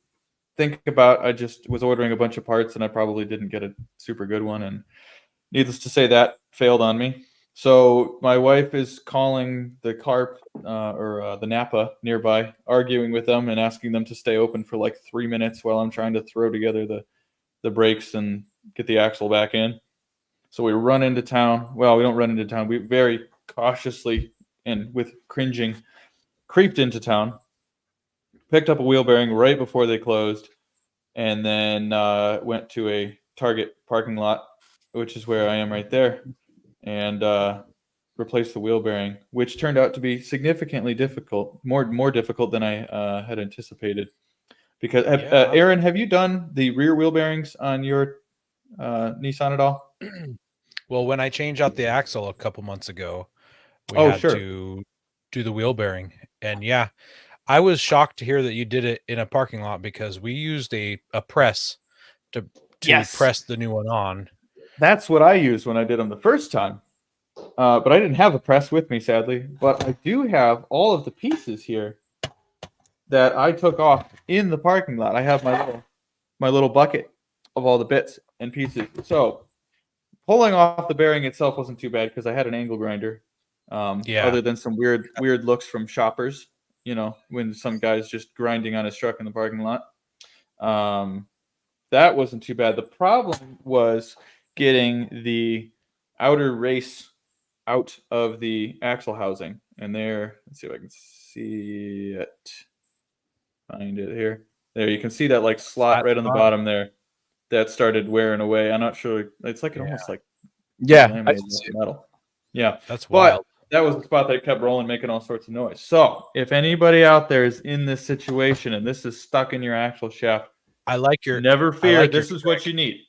think about. I just was ordering a bunch of parts, and I probably didn't get a super good one. And needless to say, that failed on me. So my wife is calling the CARP or the Napa nearby, arguing with them and asking them to stay open for like 3 minutes while I'm trying to throw together the brakes and get the axle back in. So we run into town. Well, we don't run into town. We very cautiously and with cringing creeped into town, picked up a wheel bearing right before they closed, and then went to a Target parking lot, which is where I am right there, and replaced the wheel bearing, which turned out to be significantly difficult, more difficult than I had anticipated. Because Aaron, have you done the rear wheel bearings on your Nissan at all? Well, when I changed out the axle a couple months ago, we had to do the wheel bearing. And yeah, I was shocked to hear that you did it in a parking lot, because we used a press to press the new one on. That's what I used when I did them the first time. But I didn't have a press with me, sadly. But I do have all of the pieces here that I took off in the parking lot. I have my little bucket of all the bits and pieces. So pulling off the bearing itself wasn't too bad because I had an angle grinder. Other than some weird looks from shoppers, when some guy's just grinding on his truck in the parking lot. That wasn't too bad. The problem was getting the outer race out of the axle housing. And there, let's see if I can see it. Find it here. There, you can see that like slot right on the bottom there. That started wearing away. I'm not sure. It's like almost like I see metal. Yeah, That's but wild. that was the spot that kept rolling, making all sorts of noise. So if anybody out there is in this situation and this is stuck in your axle shaft, I like your. never I fear. like your This is what trick. you need.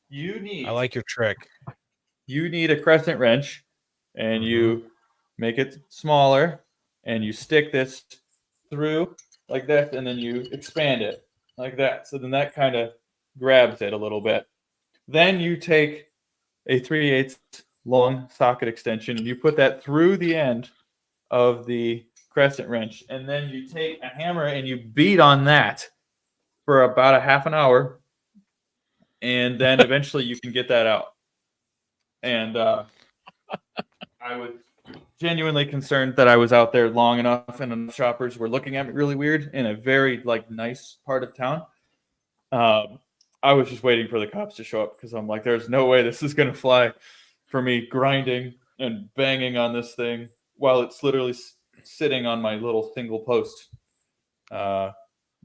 You need. I like your trick. You need a crescent wrench, and you make it smaller, and you stick this through like this, and then you expand it like that. So then that kind of grabs it a little bit. Then you take a 3/8 long socket extension, and you put that through the end of the crescent wrench, and then you take a hammer and you beat on that for about a half an hour, and then eventually you can get that out. And I was genuinely concerned that I was out there long enough, and enough shoppers were looking at me really weird in a very nice part of town. I was just waiting for the cops to show up because I'm like, there's no way this is gonna fly for me grinding and banging on this thing while it's literally sitting on my little single post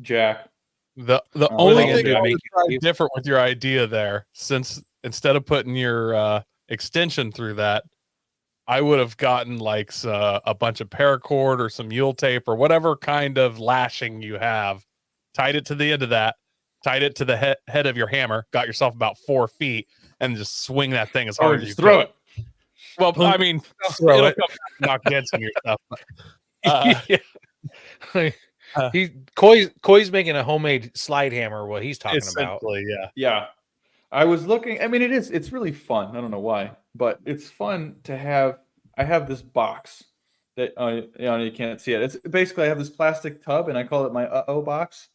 jack. The what only are they thing gonna do, I make would it try cheap? different with your idea there, since instead of putting your extension through that, I would have gotten like a bunch of paracord or some mule tape or whatever kind of lashing you have, tied it to the end of that, tied it to the head of your hammer, got yourself about 4 feet, and just swing that thing as Or hard as you just throw could. it. Well, I mean, Throw it'll it. come back and knock dents in your stuff. Yeah. Coy's making a homemade slide hammer. What he's talking about. Essentially, yeah. Yeah. I was looking. I mean, it's really fun. I don't know why, but it's fun to have. I have this box that you can't see it. It's basically I have this plastic tub, and I call it my box.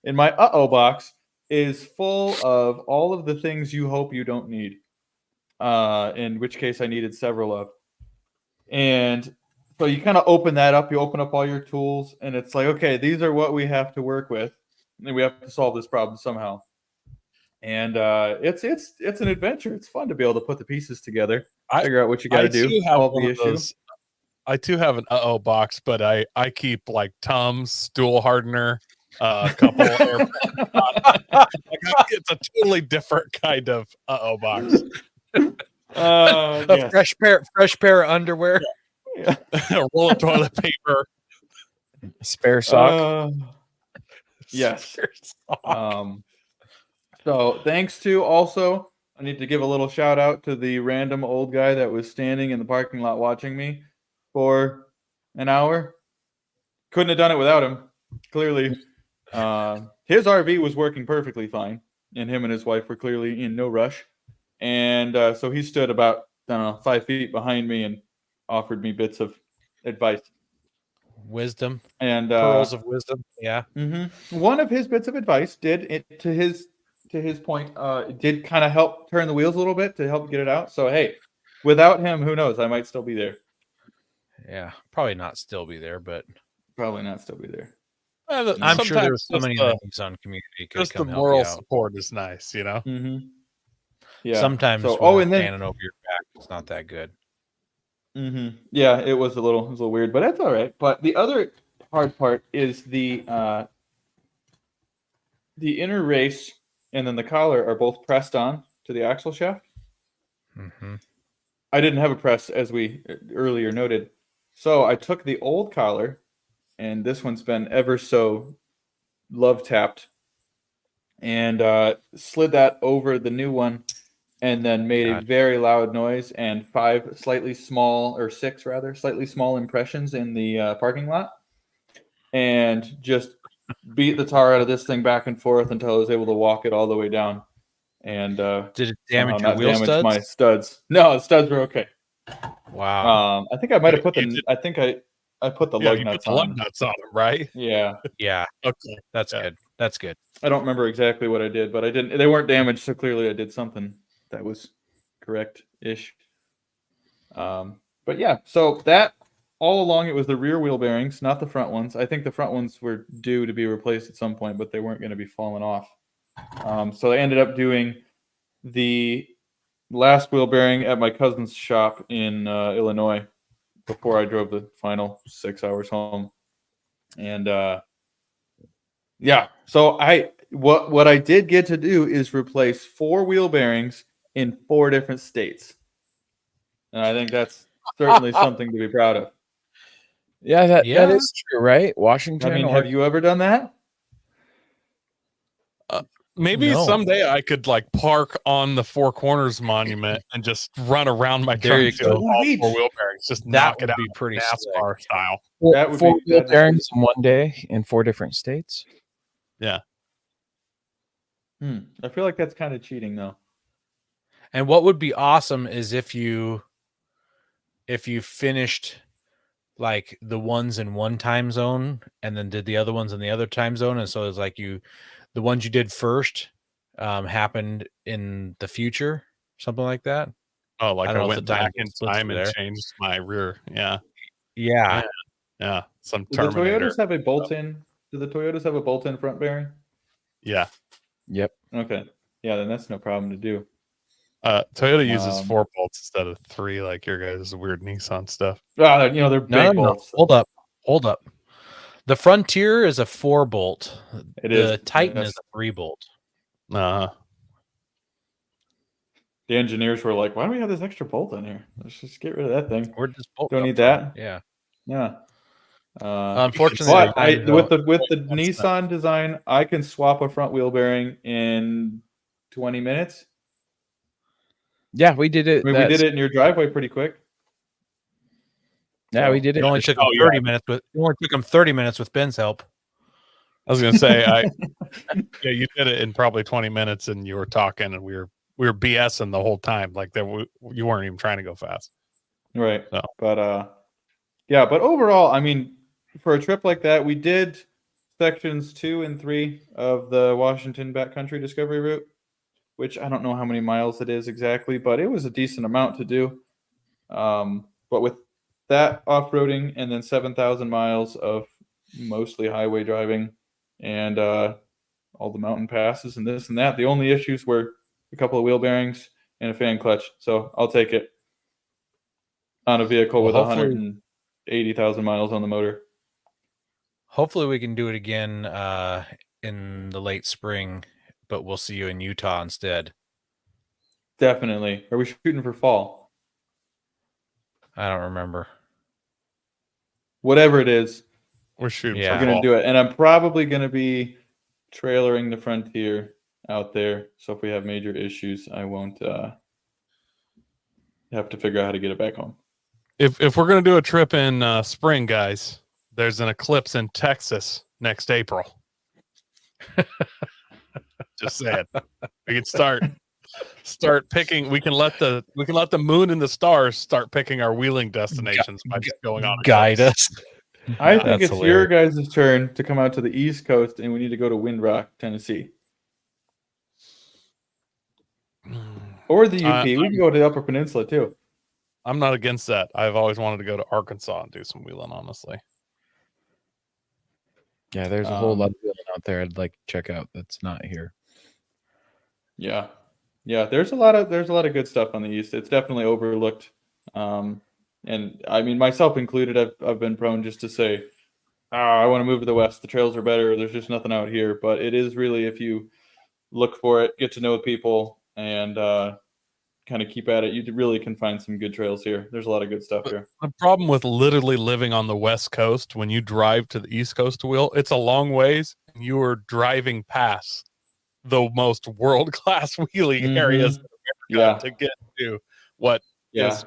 And my box is full of all of the things you hope you don't need. In which case I needed several of. And so you kind of open that up. You open up all your tools, and it's like, okay, these are what we have to work with, and we have to solve this problem somehow. And it's an adventure. It's fun to be able to put the pieces together, figure out what you got to do, solve the issue. I too have an box, but I keep like Tums, stool hardener, a couple air. It's a totally different kind of box. A fresh pair of underwear. Yeah. A roll of toilet paper, Spare sock. Yes. Spare sock. So thanks to also, I need to give a little shout out to the random old guy that was standing in the parking lot watching me for an hour. Couldn't have done it without him. Clearly, his RV was working perfectly fine, and him and his wife were clearly in no rush. And so he stood about, I don't know, 5 feet behind me and offered me bits of advice. Wisdom. And pearls of wisdom. Yeah. One of his bits of advice did, to his point, did kind of help turn the wheels a little bit to help get it out. So hey, without him, who knows? I might still be there. Yeah, probably not still be there, but probably not still be there. I'm sure there's so many things on community. Just the moral support is nice, you know. Yeah. Sometimes so, and then standing over your back, it's not that good. Yeah, it was a little weird, but that's all right. But the other hard part is the inner race and then the collar are both pressed on to the axle shaft. I didn't have a press, as we earlier noted, so I took the old collar, and this one's been ever so love tapped, and slid that over the new one, and then made a very loud noise and 6 slightly small impressions in the parking lot, and just beat the tar out of this thing back and forth until I was able to walk it all the way down. And did it damage your wheel studs? My studs. No, the studs were okay. Wow. I think I might have put I put the lug nuts on. Lug nuts on them, right? Yeah. Yeah. Okay. That's good. That's good. I don't remember exactly what I did, but I didn't. They weren't damaged, so clearly I did something that was correct-ish. But yeah, so that all along it was the rear wheel bearings, not the front ones. I think the front ones were due to be replaced at some point, but they weren't going to be falling off. So I ended up doing the last wheel bearing at my cousin's shop in Illinois before I drove the final 6 hours home. And yeah, so what I did get to do is replace 4 wheel bearings in 4 different states. And I think that's certainly something to be proud of. Yeah, that Yeah. is true, right? Washington. I mean, or have you ever done that? Maybe No. someday I could like park on the Four Corners Monument and just run around my There you truck go. with all Beach. 4 wheel bearings, just That knock would it out be pretty NASCAR style. That would be- four-wheel that'd be bearings in one day in 4 different states? Yeah. I feel like that's kind of cheating, though. And what would be awesome is if you finished like the ones in one time zone and then did the other ones in the other time zone, and so it's like the ones you did first happened in the future, something like that. Oh, like I I, don't know if went the time back in splits time are and there. changed my rear. Yeah. Yeah. Yeah. Some Do the Terminator. Toyotas have a bolt-in? Do the Toyotas have a bolt-in front bearing? Yeah. Yep. Okay. Yeah, then that's no problem to do. Toyota uses 4 bolts instead of 3, like your guys' weird Nissan stuff. They're No, big bolts. Hold up. The Frontier is a 4-bolt. It The is. Titan Yes. is a 3-bolt. Uh, The engineers were like, "Why do we have this extra bolt in here? Let's just get rid of that thing." Where'd this bolt Don't come need from? that. Yeah. Yeah. Unfortunately, But the time with zone- the Nissan design, I can swap a front wheel bearing in 20 minutes. Yeah, we did it. I mean, we did it in your driveway pretty quick. Yeah, we did it it. only took them 30 minutes with it only took them 30 minutes with Ben's help. I was gonna say, yeah, you did it in probably 20 minutes, and you were talking, and we were BSing the whole time, like that. You weren't even trying to go fast, Right. No. But yeah. But overall, I mean, for a trip like that, we did sections 2 and 3 of the Washington backcountry discovery route, which I don't know how many miles it is exactly, but it was a decent amount to do. But with that off-roading and then 7,000 miles of mostly highway driving and all the mountain passes and this and that, the only issues were a couple of wheel bearings and a fan clutch. So I'll take it on a vehicle with 180,000 miles on the motor. Hopefully we can do it again in the late spring, but we'll see you in Utah instead. Definitely. Are we shooting for fall? I don't remember. Whatever it is, we're shooting. Yeah. we're going to do it. And I'm probably going to be trailering the Frontier out there. So if we have major issues, I won't have to figure out how to get it back home. If we're gonna do a trip in spring, guys, there's an eclipse in Texas next April. Just saying, we can start picking. We can let the moon and the stars start picking our wheeling destinations by just going on. Guide us. I think That's it's your hilarious. guys' turn to come out to the East Coast, and we need to go to Windrock, Tennessee, or the UP. We can go to the Upper Peninsula too. I'm not against that. I've always wanted to go to Arkansas and do some wheeling, honestly. Yeah, there's a whole lot of wheeling out there I'd like to check out that's not here. Yeah, there's a lot of good stuff on the East. It's definitely overlooked, and I mean myself included. I've been prone just to say, I want to move to the West. The trails are better. There's just nothing out here. But it is really, if you look for it, get to know people, and kind of keep at it, you really can find some good trails here. There's a lot of good stuff here. The problem with literally living on the West Coast, when you drive to the East Coast to wheel, it's a long ways, and you are driving past the most world-class wheeling areas in America to get to what is,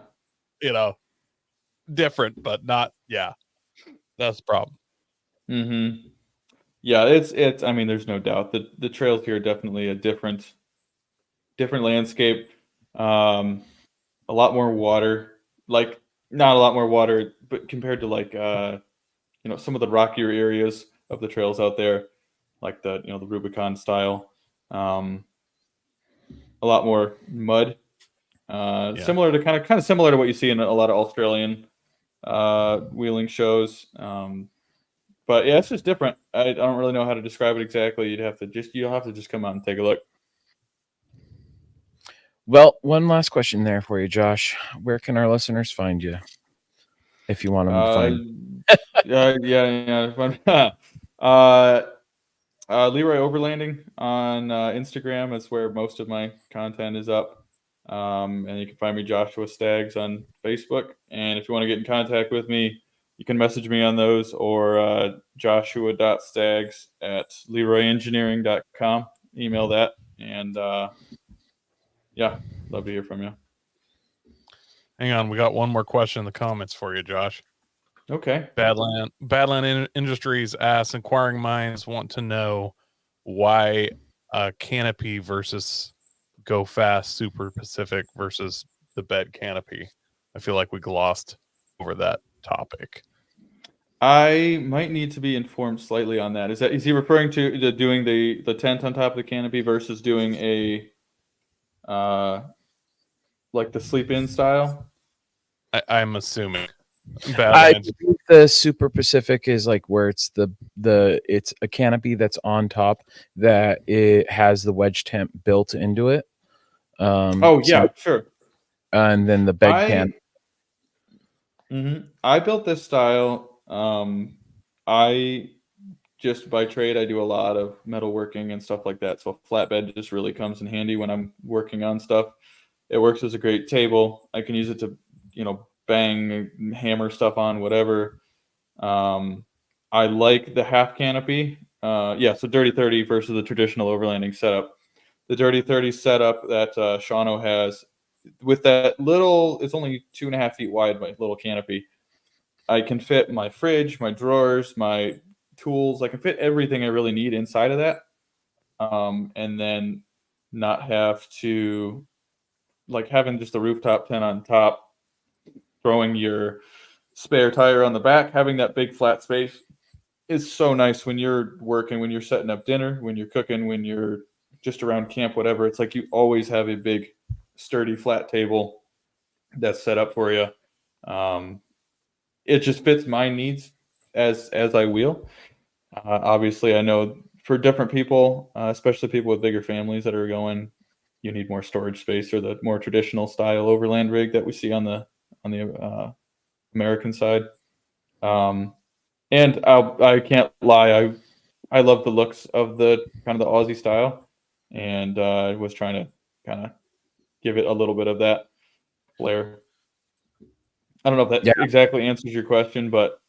different, but not. Yeah, that's the problem. Yeah, it's. I mean, there's no doubt that the trails here are definitely a different landscape. A lot more water, like not a lot more water, but compared to like some of the rockier areas of the trails out there, like the the Rubicon style. A lot more mud. Similar to kind of similar to what you see in a lot of Australian wheeling shows. But yeah, it's just different. I don't really know how to describe it exactly. You'll have to just come out and take a look. Well, one last question there for you, Josh. Where can our listeners find you if you want them to find? Leroy Overlanding on Instagram is where most of my content is up. And you can find me Joshua Staggs on Facebook. And if you want to get in contact with me, you can message me on those, or joshua.staggs@leroyengineering.com. Email that. And yeah, love to hear from you. Hang on, we got one more question in the comments for you, Josh. Okay. Badland Industries asks, inquiring minds want to know why canopy versus Go Fast Super Pacific versus the bed canopy. I feel like we glossed over that topic. I might need to be informed slightly on that. Is he referring to doing the tent on top of the canopy versus doing a like the sleep in style? I'm assuming. I think the Super Pacific is like where it's it's a canopy that's on top that it has the wedge tent built into it. Sure. And then the bed can. I built this style. I just by trade, I do a lot of metalworking and stuff like that. So a flatbed just really comes in handy when I'm working on stuff. It works as a great table. I can use it to, bang, hammer stuff on, whatever. I like the half canopy. So Dirty 30 versus the traditional overlanding setup. The Dirty 30 setup that Shawno has with that little, it's only 2.5 feet wide, my little canopy. I can fit my fridge, my drawers, my tools. I can fit everything I really need inside of that. And then not have to, like, having just a rooftop tent on top, throwing your spare tire on the back, having that big flat space is so nice when you're working, when you're setting up dinner, when you're cooking, when you're just around camp, whatever. It's like you always have a big, sturdy, flat table that's set up for you. It just fits my needs as I wheel. Obviously, I know for different people, especially people with bigger families that are going, you need more storage space, or the more traditional style overland rig that we see on the American side. And I can't lie, I love the looks of the kind of the Aussie style, and I was trying to kind of give it a little bit of that flair. I don't know if that exactly answers your question, but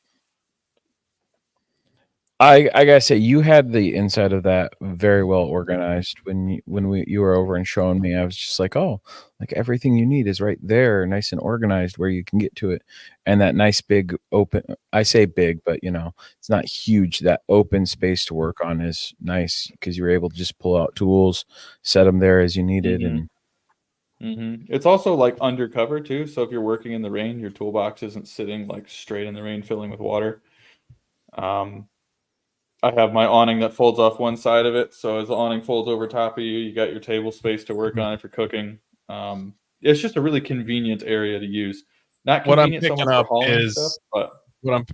I gotta say, you had the inside of that very well organized when you were over and showing me. I was just like, oh, like everything you need is right there, nice and organized where you can get to it. And that nice big open, I say big, but it's not huge. That open space to work on is nice because you were able to just pull out tools, set them there as you needed. And it's also like undercover too. So if you're working in the rain, your toolbox isn't sitting like straight in the rain, filling with water. I have my awning that folds off one side of it. So as the awning folds over top of you, you got your table space to work on if you're cooking. It's just a really convenient area to use. Not convenient so much for hauling stuff, but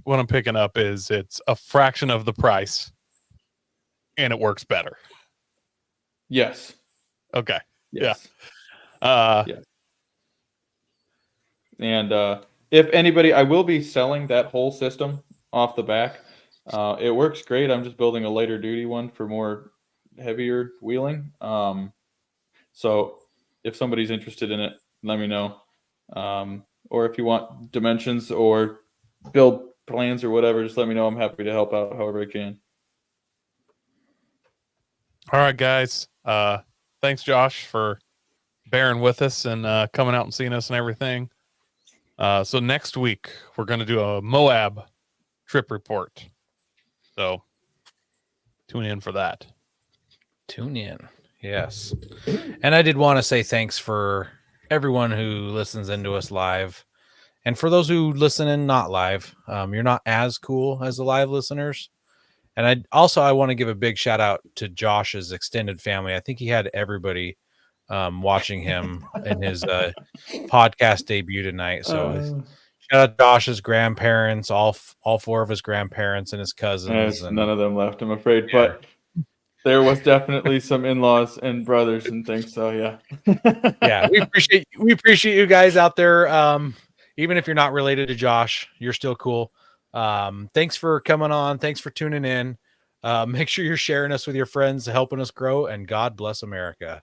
what I'm picking up is it's a fraction of the price and it works better. Yes. Okay. Yes. Yeah. Yeah. And if anybody, I will be selling that whole system off the back. It works great. I'm just building a lighter duty one for more heavier wheeling. So if somebody's interested in it, let me know. Or if you want dimensions or build plans or whatever, just let me know. I'm happy to help out however I can. All right, guys. Thanks, Josh, for bearing with us and coming out and seeing us and everything. So next week, we're going to do a Moab trip report. So tune in for that. Tune in. Yes. And I did want to say thanks for everyone who listens into us live. And for those who listen in not live, you're not as cool as the live listeners. And I want to give a big shout out to Josh's extended family. I think he had everybody watching him in his podcast debut tonight. So shout out Josh's grandparents, all 4 of his grandparents and his cousins. And none of them left, I'm afraid. Yeah. But there was definitely some in-laws and brothers and things. So yeah. Yeah, we appreciate you guys out there. Even if you're not related to Josh, you're still cool. Thanks for coming on. Thanks for tuning in. Make sure you're sharing us with your friends, helping us grow, and God bless America.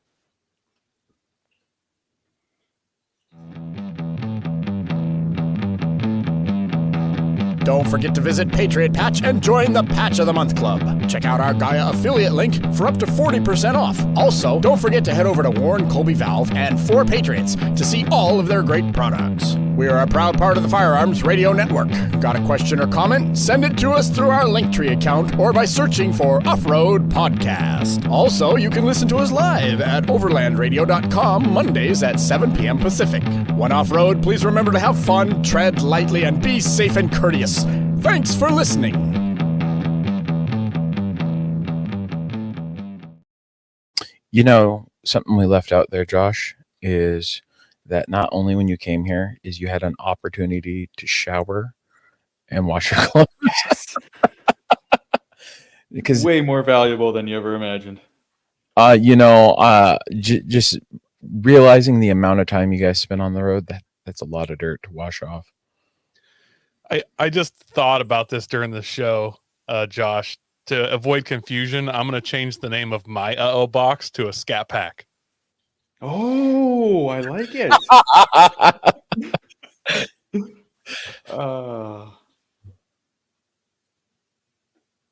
Don't forget to visit Patriot Patch and join the Patch of the Month Club. Check out our Gaia affiliate link for up to 40% off. Also, don't forget to head over to Warren Colby Valve and 4 Patriots to see all of their great products. We are a proud part of the Firearms Radio Network. Got a question or comment? Send it to us through our Linktree account or by searching for Offroad Podcast. Also, you can listen to us live at overlandradio.com Mondays at 7 p.m. Pacific. When off-road, please remember to have fun, tread lightly, and be safe and courteous. Thanks for listening. You know, something we left out there, Josh, is that not only when you came here is you had an opportunity to shower and wash your clothes. Yes. Because way more valuable than you ever imagined. Just realizing the amount of time you guys spent on the road, that's a lot of dirt to wash off. I just thought about this during the show, Josh. To avoid confusion, I'm going to change the name of my Uh-Oh box to a Scat Pack. Oh, I like it.